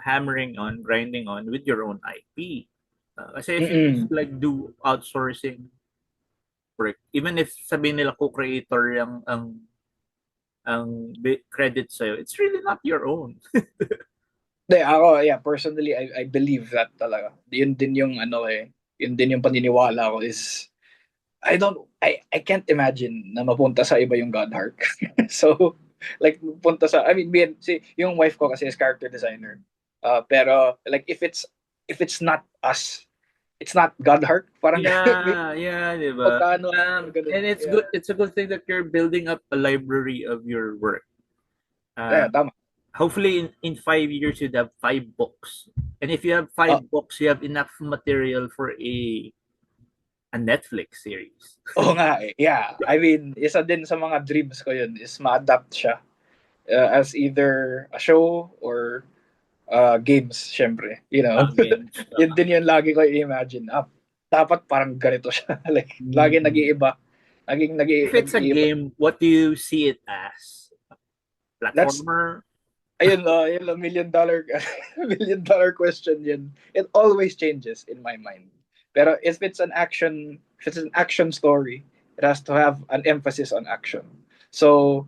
hammering on, grinding on with your own IP. Kasi if you just Mm-mm. like do outsourcing work, even if sabihin nila co-creator ang credit sa'yo, it's really not your own. Ako, yeah, personally, I believe that talaga. Yun din yung yun din yung paniniwala ko is I can't imagine na mapunta sa iba yung Godheart. So, like punta sa I mean, yung wife ko kasi is character designer. Pero like if it's not us, it's not Godheart. Parang Yeah, di ba? magkano And ganun. it's Yeah. good. It's a good thing that you're building up a library of your work. Yeah, tama. Hopefully, in 5 years, you'd have 5 books. And if you have Ah, 5 books, you have enough material for a Netflix series. Oo nga eh. Yeah. I mean, isa din sa mga dreams ko yun is ma-adapt siya as either a show or games, syempre. Games. Yun din yung lagi ko i-imagine. Dapat parang ganito siya. Like, lagi nag-iiba. If it's a Nag-iiba. game, what do you see it as? That's, Platformer? yun lang, million dollar question yun. It always changes in my mind. Pero if it's an action story, it has to have an emphasis on action. So,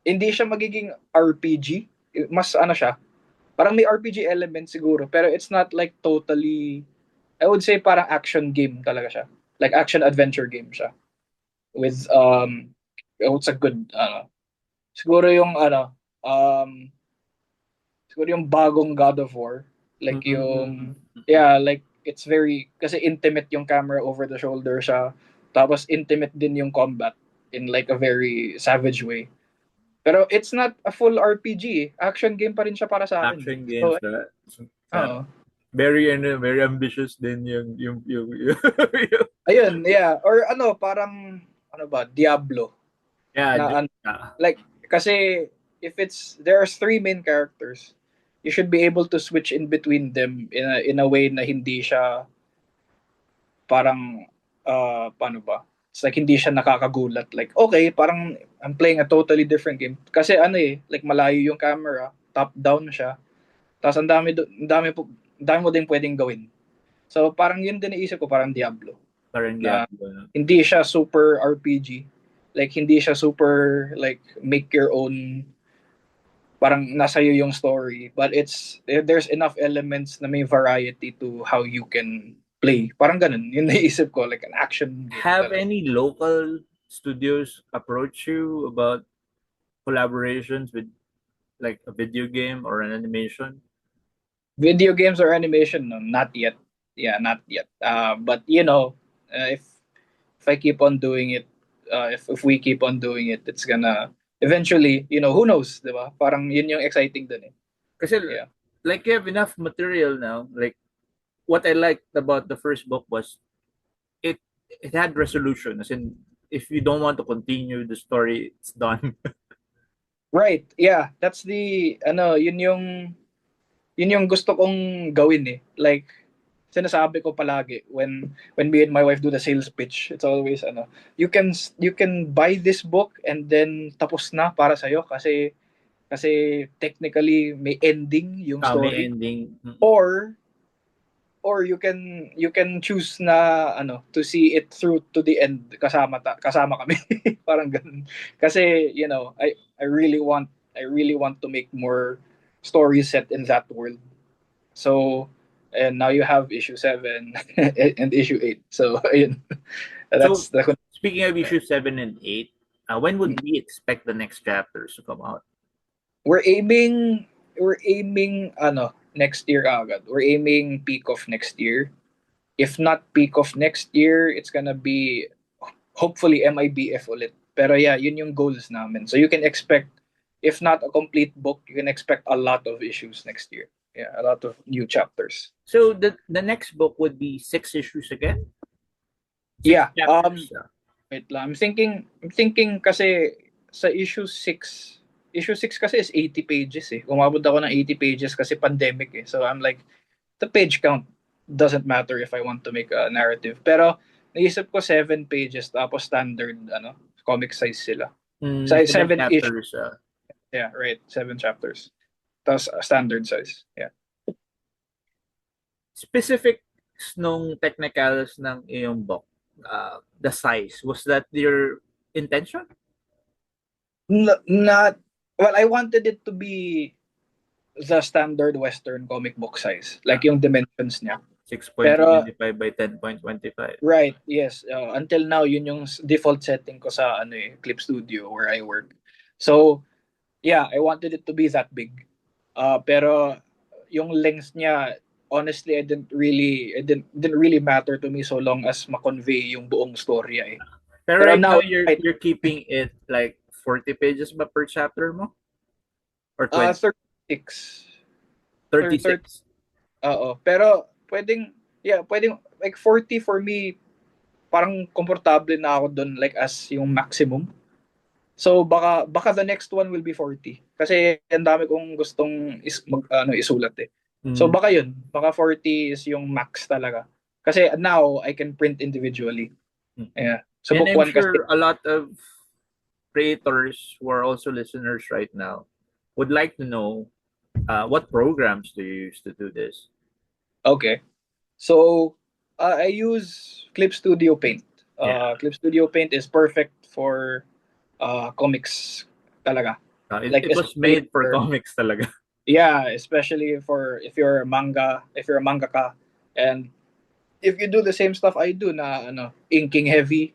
hindi siya magiging RPG. Mas siya, parang may RPG element siguro, pero it's not like totally, I would say parang action game talaga siya. Like action adventure game siya. With what's a good siguro yung siguro yung bagong God of War, like yung yeah, like it's very kasi intimate yung camera over the shoulder siya. Tapos intimate din yung combat in like a very savage way. Pero it's not a full RPG. Action game pa rin siya para sa akin. Action So, games. oo. Very ambitious din yung Ayun, yeah. Or parang Diablo. Na like kasi if there's three main characters, you should be able to switch in between them in a way na hindi siya parang paano ba? It's like hindi siya nakakagulat. Like, okay, parang I'm playing a totally different game. Kasi ano like malayo yung camera, top down siya. Tapos ang dami mo din pwedeng gawin. So parang yun din naisip ko, parang Diablo. Parang Na Diablo, no? hindi siya super RPG. Like hindi siya super like make your own, parang nasa iyo yung story, but there's enough elements na may variety to how you can play. Parang ganun. Yun naisip ko, like an action game Have talaga. any local studios approach you about collaborations with like a video game or an animation? Video games or animation? No, not yet. Yeah, not yet. But if I keep on doing it, if we keep on doing it, it's gonna eventually, who knows, di ba? Parang yun yung exciting dun eh. Kasi Yeah. like you have enough material now. Like what I liked about the first book was it it had resolution. As in, if you don't want to continue the story, it's done. Right. Yeah, that's the yun yung gusto kong gawin eh. Like sinasabi ko palagi when me and my wife do the sales pitch, it's always you can buy this book and then tapos na para sa kasi technically may ending yung May story, ending. or you can choose na to see it through to the end, kasama kami. Parang ganun. Kasi I really want to make more stories set in that world. So, and now you have issue 7 and issue 8. So, ayun. So, That's the speaking of issue 7 and 8, when would we expect the next chapters to come out? we're aiming we're aiming next year agad. We're aiming peak of next year. If not peak of next year, it's gonna be hopefully MIBF ulit. Pero yeah, yun yung goals namin. So you can expect, if not a complete book, you can expect a lot of issues next year. Yeah, a lot of new chapters. So the next book would be 6 issues again? Six Yeah. chapters. Wait lang. I'm thinking kasi sa issue 6 kasi is 80 pages eh. Umabot ako ng 80 pages kasi pandemic eh. So I'm like, the page count doesn't matter if I want to make a narrative. Pero naisip ko 7 pages tapos standard comic size sila. Seven 7 issue. chapters. Yeah, right. 7 chapters. Tapos standard size. Yeah. Specifics nung technicals ng iyong book, the size, was that your intention? Not well, I wanted it to be the standard Western comic book size, like yung dimensions niya. 6.25 by 10.25. Right, yes. Until now, yun yung default setting ko sa Clip Studio where I work. So, yeah, I wanted it to be that big. Pero yung length niya, honestly, it didn't really matter to me so long as ma-convey yung buong storya eh. Pero right now, now, you're keeping it like 40 pages ba per chapter mo? Or 20? 36. 36? Oo. Pero pwedeng like 40 for me, parang komportable na ako doon like as yung maximum. So baka the next one will be 40 kasi ang dami kong gustong isulat eh. So baka 40 is yung max talaga. Kasi now I can print individually. Yeah. So And book I'm 1 kasi sure a lot of creators who are also listeners right now would like to know what programs do you use to do this? okay. So I use Clip Studio Paint. Yeah. Clip Studio Paint is perfect for comics talaga. It was made for comics talaga. Yeah, especially for if you're a mangaka, and if you do the same stuff I do na inking heavy,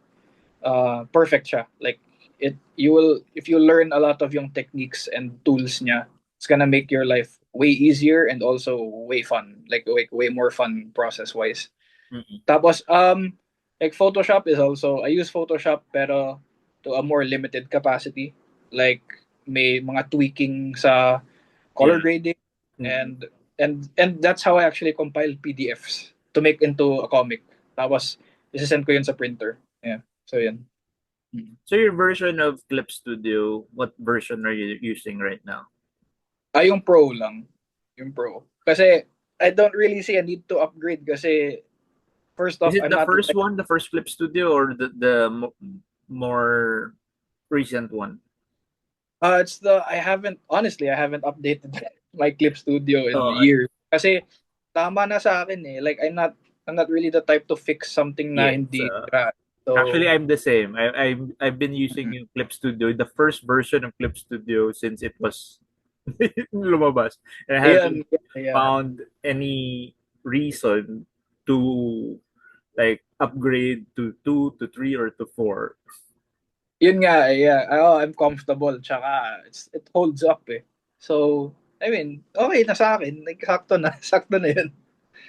perfect siya. Like if you learn a lot of yung techniques and tools niya, it's gonna make your life way easier and also way fun, like way more fun process wise. Tapos like Photoshop is also, I use Photoshop pero to a more limited capacity. Like may mga tweaking sa color grading, and that's how I actually compile PDFs to make into a comic. Tapos isesend ko yun sa printer. Yeah. So yun. So your version of Clip Studio, what version are you using right now? Yung Pro lang. Yung Pro. Kasi I don't really see a need to upgrade kasi first Is off, it I'm the not first like, one, the first Clip Studio, or more recent one? it's the I haven't honestly I haven't updated my Clip Studio in Oh, years. Kasi tama na sa akin eh. Like I'm not really the type to fix something na yes. hindi sira. So Actually, I'm the same. I've been using yung Clip Studio, the first version of Clip Studio since it was lumabas. And I ayun, haven't yeah. found any reason to like upgrade to 2 to 3 or to 4. Yun nga, yeah. Oh, I'm comfortable. Tsaka, it holds up eh. So, I mean, okay na sa akin. Like, sakto na. Sakto na yun.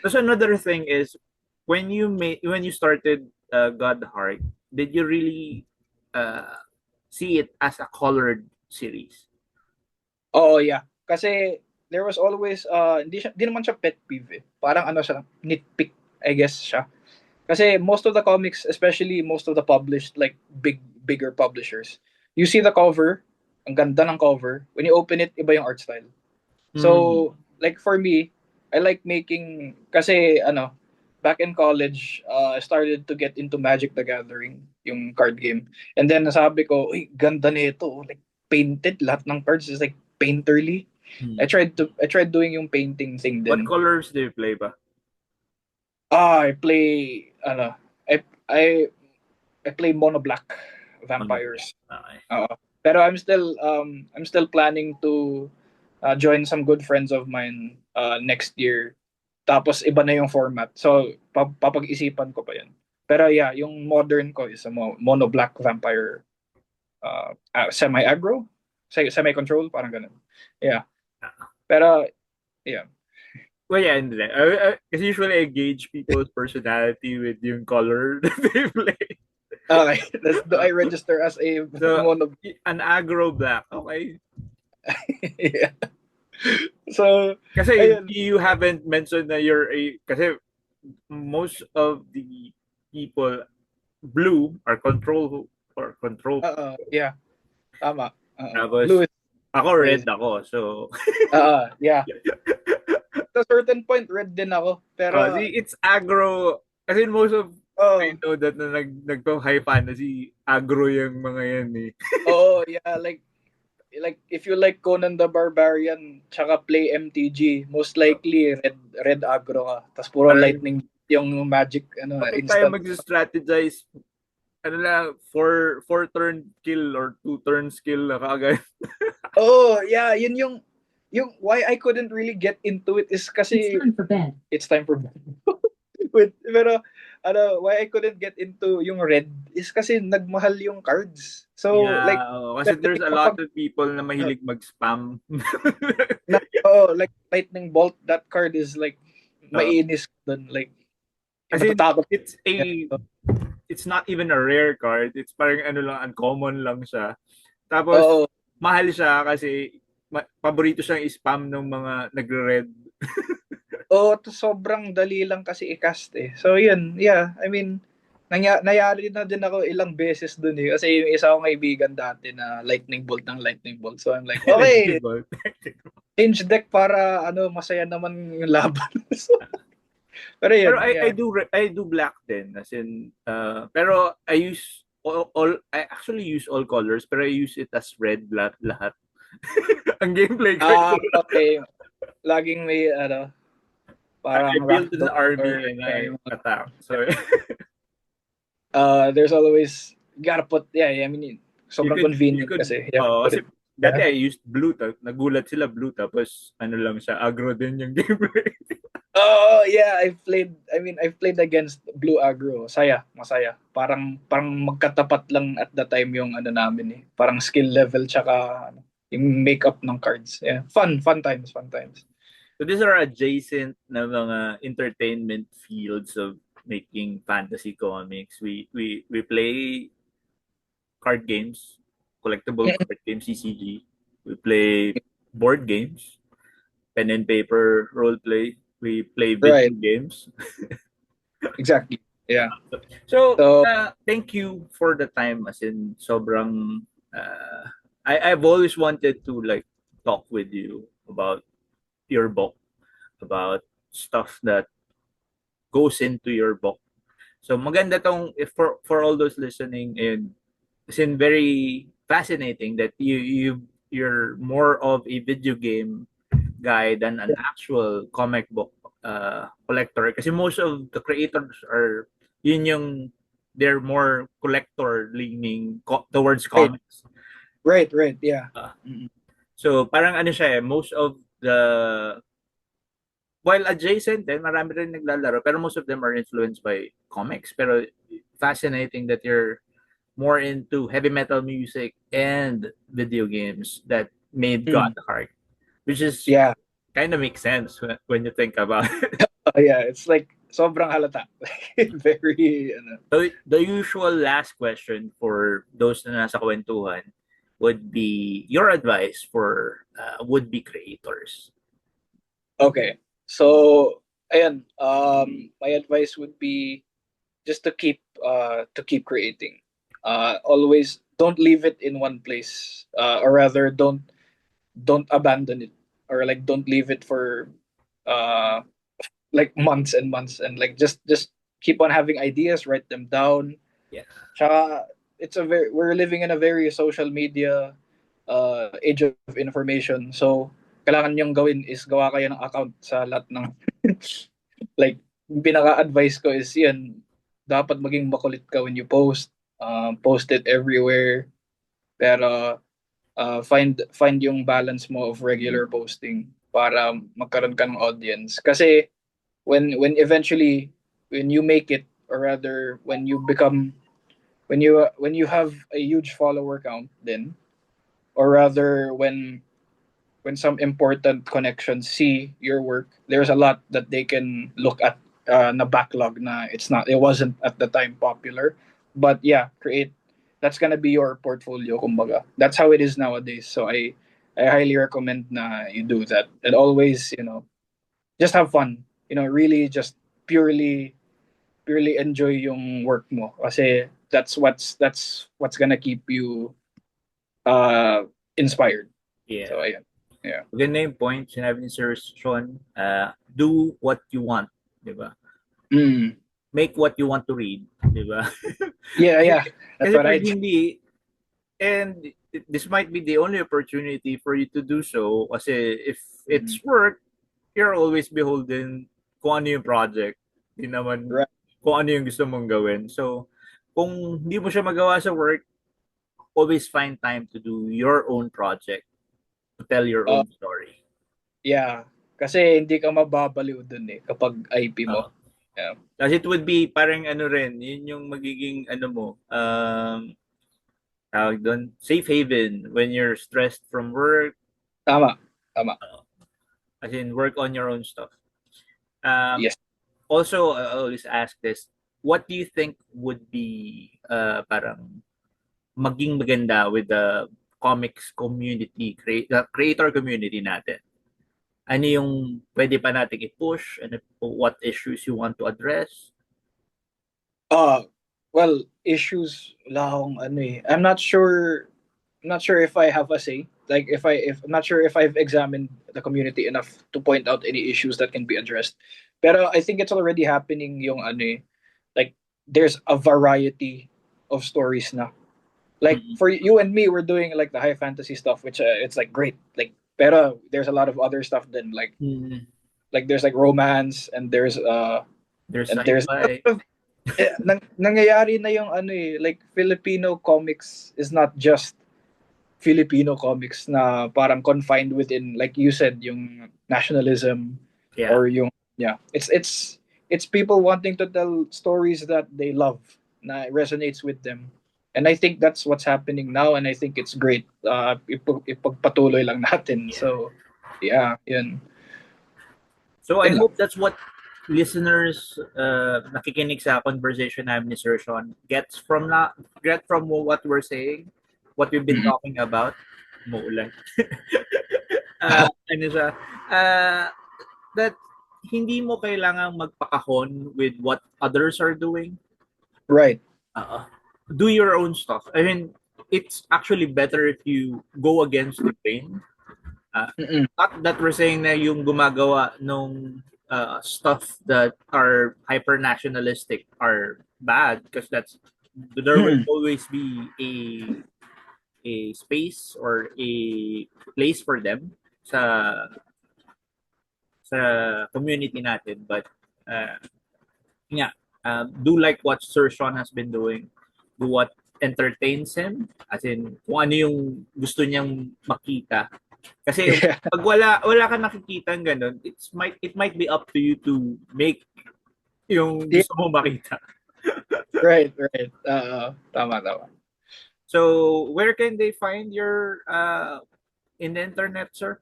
So another thing is when you started God Heart, did you really uh, see it as a colored series? Oo, yeah. Kasi, there was always, hindi naman siya pet peeve eh. Parang ano siya, nitpick, I guess siya. Kasi most of the comics, especially most of the published, like, bigger publishers, you see the cover, ang ganda ng cover. When you open it, iba yung art style. Mm. So, like for me, I like making kasi ano, back in college, I started to get into Magic the Gathering, yung card game. And then nasabi ko, uy, ganda nito, like painted, lahat ng cards is like painterly. Mm. I tried doing yung painting thing What din. colors do you play ba? I play ano, I I I play mono black Ano black? vampires. Okay. Pero I'm still planning to join some good friends of mine next year. Tapos iba na yung format. So papag-isipan ko pa 'yan. Pero yeah, yung modern ko is a mono black vampire semi-aggro, semi-control, parang ganun. Yeah. Pero yeah. Well, yeah, hindi. Kasi usually I gauge people's personality with yung color that they play. Okay. Do I register as a So, mono? an aggro black, okay? Yeah. So Kasi ayun. you haven't mentioned na you're a, kasi most of the people blue are control. Yeah, tama. Blue Tapos is ako red crazy. ako. So Yeah. At a certain point, red din ako. Pero, it's aggro. Kasi most of I oh, know that na nagto high fantasy aggro yung mga yan eh. yeah, like if you like Conan the Barbarian, tsaka play MTG, most likely red aggro ka. Tapos puro Parang lightning yung magic kapag tayo instant. mag-strategize, ano lang, four turn kill or 2 turns kill na kaagad. Oh, yeah, yun yung why I couldn't really get into it is kasi it's time for bed. Pero why I couldn't get into yung red is kasi nagmahal yung cards. So like Yeah, kasi there's especially a lot kapag of people na mahilig mag-spam. like lightning bolt, that card is like uh, maiinis dun, like kasi matatakot. it's not even a rare card. It's parang ano lang, uncommon lang siya. Tapos, Oo. mahal siya kasi paborito siyang i-spam ng mga nagre-red. Oo, sobrang dali lang kasi i-cast eh. So yun, yeah, I mean, nayari na din ako ilang beses dun eh. Kasi yung isa kong kaibigan dati na lightning bolt ng lightning bolt. So I'm like, okay, change deck para masaya naman yung laban. So, pero Pero yun, yeah. I do black din as in pero I use all I actually use all colors pero I use it as red lahat. Ang gameplay card ko. Okay. Laging may I parang built an Rakdos army or and yeah, I yung attack. So there's always you gotta put I mean sobrang you convenient could kasi you have to put kasi it. dati I used blue nagulat sila blue tapos ano lang siya aggro din yung gameplay. Oh yeah, I've played against Blue Agro. Masaya. Parang magkatapat lang at the time yung namin eh. Parang skill level tsaka yung makeup ng cards. Yeah. Fun times. So these are adjacent na mga entertainment fields of making fantasy comics. We play card games, collectible card games, CCG. We play board games, pen and paper role play. We play video Right. games. Exactly. Yeah. So, So, thank you for the time. As in, sobrang, I've always wanted to like talk with you about your book, about stuff that goes into your book. So maganda tong if for all those listening, and it's in very fascinating that you're more of a video game guy than an actual comic book collector, kasi most of the creators are yun yung they're more collector leaning towards Right, comics. right, yeah. Uh, Mm-mm. so parang ano siya most of the while adjacent din, marami rin naglalaro, pero most of them are influenced by comics. Pero fascinating that you're more into heavy metal music and video games that made God Mm. Heart, which is Yeah. kind of makes sense when you think about it. Yeah, it's like sobrang halata. Very ano. So the usual last question for those na nasa kwentuhan would be your advice for would-be creators. Okay. So, ayan, my advice would be just to keep creating. Always don't leave it in one place. Or rather don't abandon it, or like don't leave it for uh like months and months, and like just keep on having ideas, write them down. Yeah. Tsaka, we're living in a very social media age of information. So kailangan niyong gawin is gawa kayo ng account sa lahat ng like yung pinaka-advice ko is yan, dapat maging makulit ka when you post. Post it everywhere, pero find yung balance mo of regular posting para magkaroon ka ng audience. Kasi when eventually when you make it, or rather when you have a huge follower count, then, or rather when some important connections see your work, there's a lot that they can look at na backlog na it wasn't at the time popular, but yeah, create, that's gonna be your portfolio, kumbaga. That's how it is nowadays. So I highly recommend na you do that, and always, just have fun. Really just purely enjoy yung work mo, kasi that's what's gonna keep you uh inspired. Yeah. So ayun. Yeah. Maganda yung point sinabi ni Sir Sean, do what you want, di ba? Mm. Make what you want to read, di ba? Yeah, that's Kasi what I pag hindi, and this might be the only opportunity for you to do so, kasi if it's work, you're always beholden kung ano yung project, hindi naman right. kung ano yung gusto mong gawin. So, kung hindi mo siya magawa sa work, always find time to do your own project, to tell your Uh, own story. yeah, kasi hindi ka mababaliw dun kapag IP mo. Uh, Yeah. Kasi it would be parang ano rin, yun yung magiging ano mo, tawag doon, safe haven when you're stressed from work, Tama. Tama. as in work on your own stuff. Um, Yes. Also, I always ask this, what do you think would be parang maging maganda with the comics community, the creator community natin? Ano yung pwede pa nating i-push? And what issues you want to address? Uh, well, issues wala akong ano eh. I'm not sure if I have a say. Like if I'm not sure if I've examined the community enough to point out any issues that can be addressed. Pero I think it's already happening yung ano eh. Like there's a variety of stories na. Like Mm-hmm. for you and me, we're doing like the high fantasy stuff, which it's like great. Like pero there's a lot of other stuff then, Mm-hmm. like there's like romance, and There's there's sci-fi. nangyayari na yung ano eh, like Filipino comics is not just Filipino comics na parang confined within, like you said, yung nationalism, Yeah. or yung, yeah, it's people wanting to tell stories that they love, na resonates with them. And I think that's what's happening now, and I think it's great. Ipagpatuloy lang natin. Yeah. So yeah, yun. So I Yun lang. hope that's what listeners nakikinig sa conversation namin ni Sir Sean get from what we're saying, what we've been Mhm. talking about. Muulan. Ano siya? That hindi mo kailangang magpakahon with what others are doing. Right. Do your own stuff. I mean, it's actually better if you go against the grain. Mm-mm. Not that we're saying na yung gumagawa nung stuff that are hyper nationalistic are bad because there will always be a space or a place for them sa community natin, but uh, yeah, do like what Sir Sean has been doing. Do what entertains him, as in kung ano yung gusto niyang makita. Kasi Yeah. pag wala kang nakikita ganun, it might be up to you to make yung Yeah. gusto mo makita. Right. Tama. So where can they find your in the internet, sir?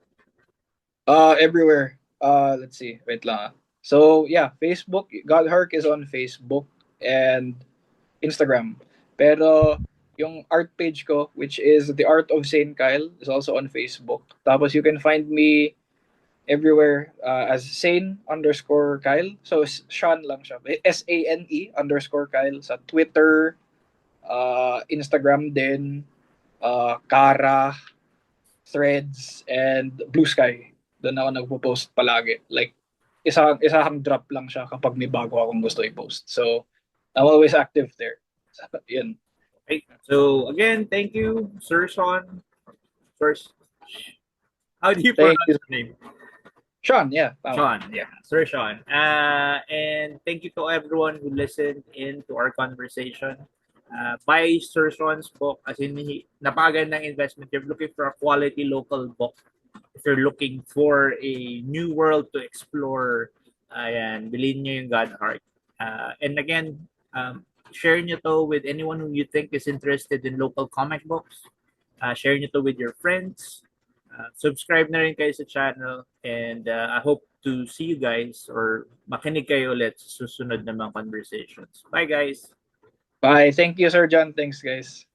Everywhere. Let's see. Wait lang. So yeah, Facebook. God Hark is on Facebook and Instagram. Pero yung art page ko, which is The Art of Saint Kyle, is also on Facebook. Tapos you can find me everywhere as Sane_Kyle. So Sean lang siya. SANE_Kyle sa Twitter, Instagram din, Kara, Threads, and Blue Sky. Doon ako nagpo-post palagi. Like, isang drop lang siya kapag may bago akong gusto i-post. So, I'm always active there. So, yun. Okay. So again, thank you, Sir Sean. First, how do you Thank pronounce you. your name? Sean, yeah. Tama. Sean, yeah, Sir Sean. And thank you to everyone who listened in to our conversation. Buy Sir Sean's book, as in napakagandang investment. You're looking for a quality local book. If you're looking for a new world to explore, ayan, bilhin nyo yung God Heart. And again, share nyo to with anyone who you think is interested in local comic books. Share nyo to with your friends. Subscribe na rin kayo sa channel, and I hope to see you guys or makinig kayo ulit sa susunod na mga conversations. Bye guys! Bye. Thank you, Sir John. Thanks, guys.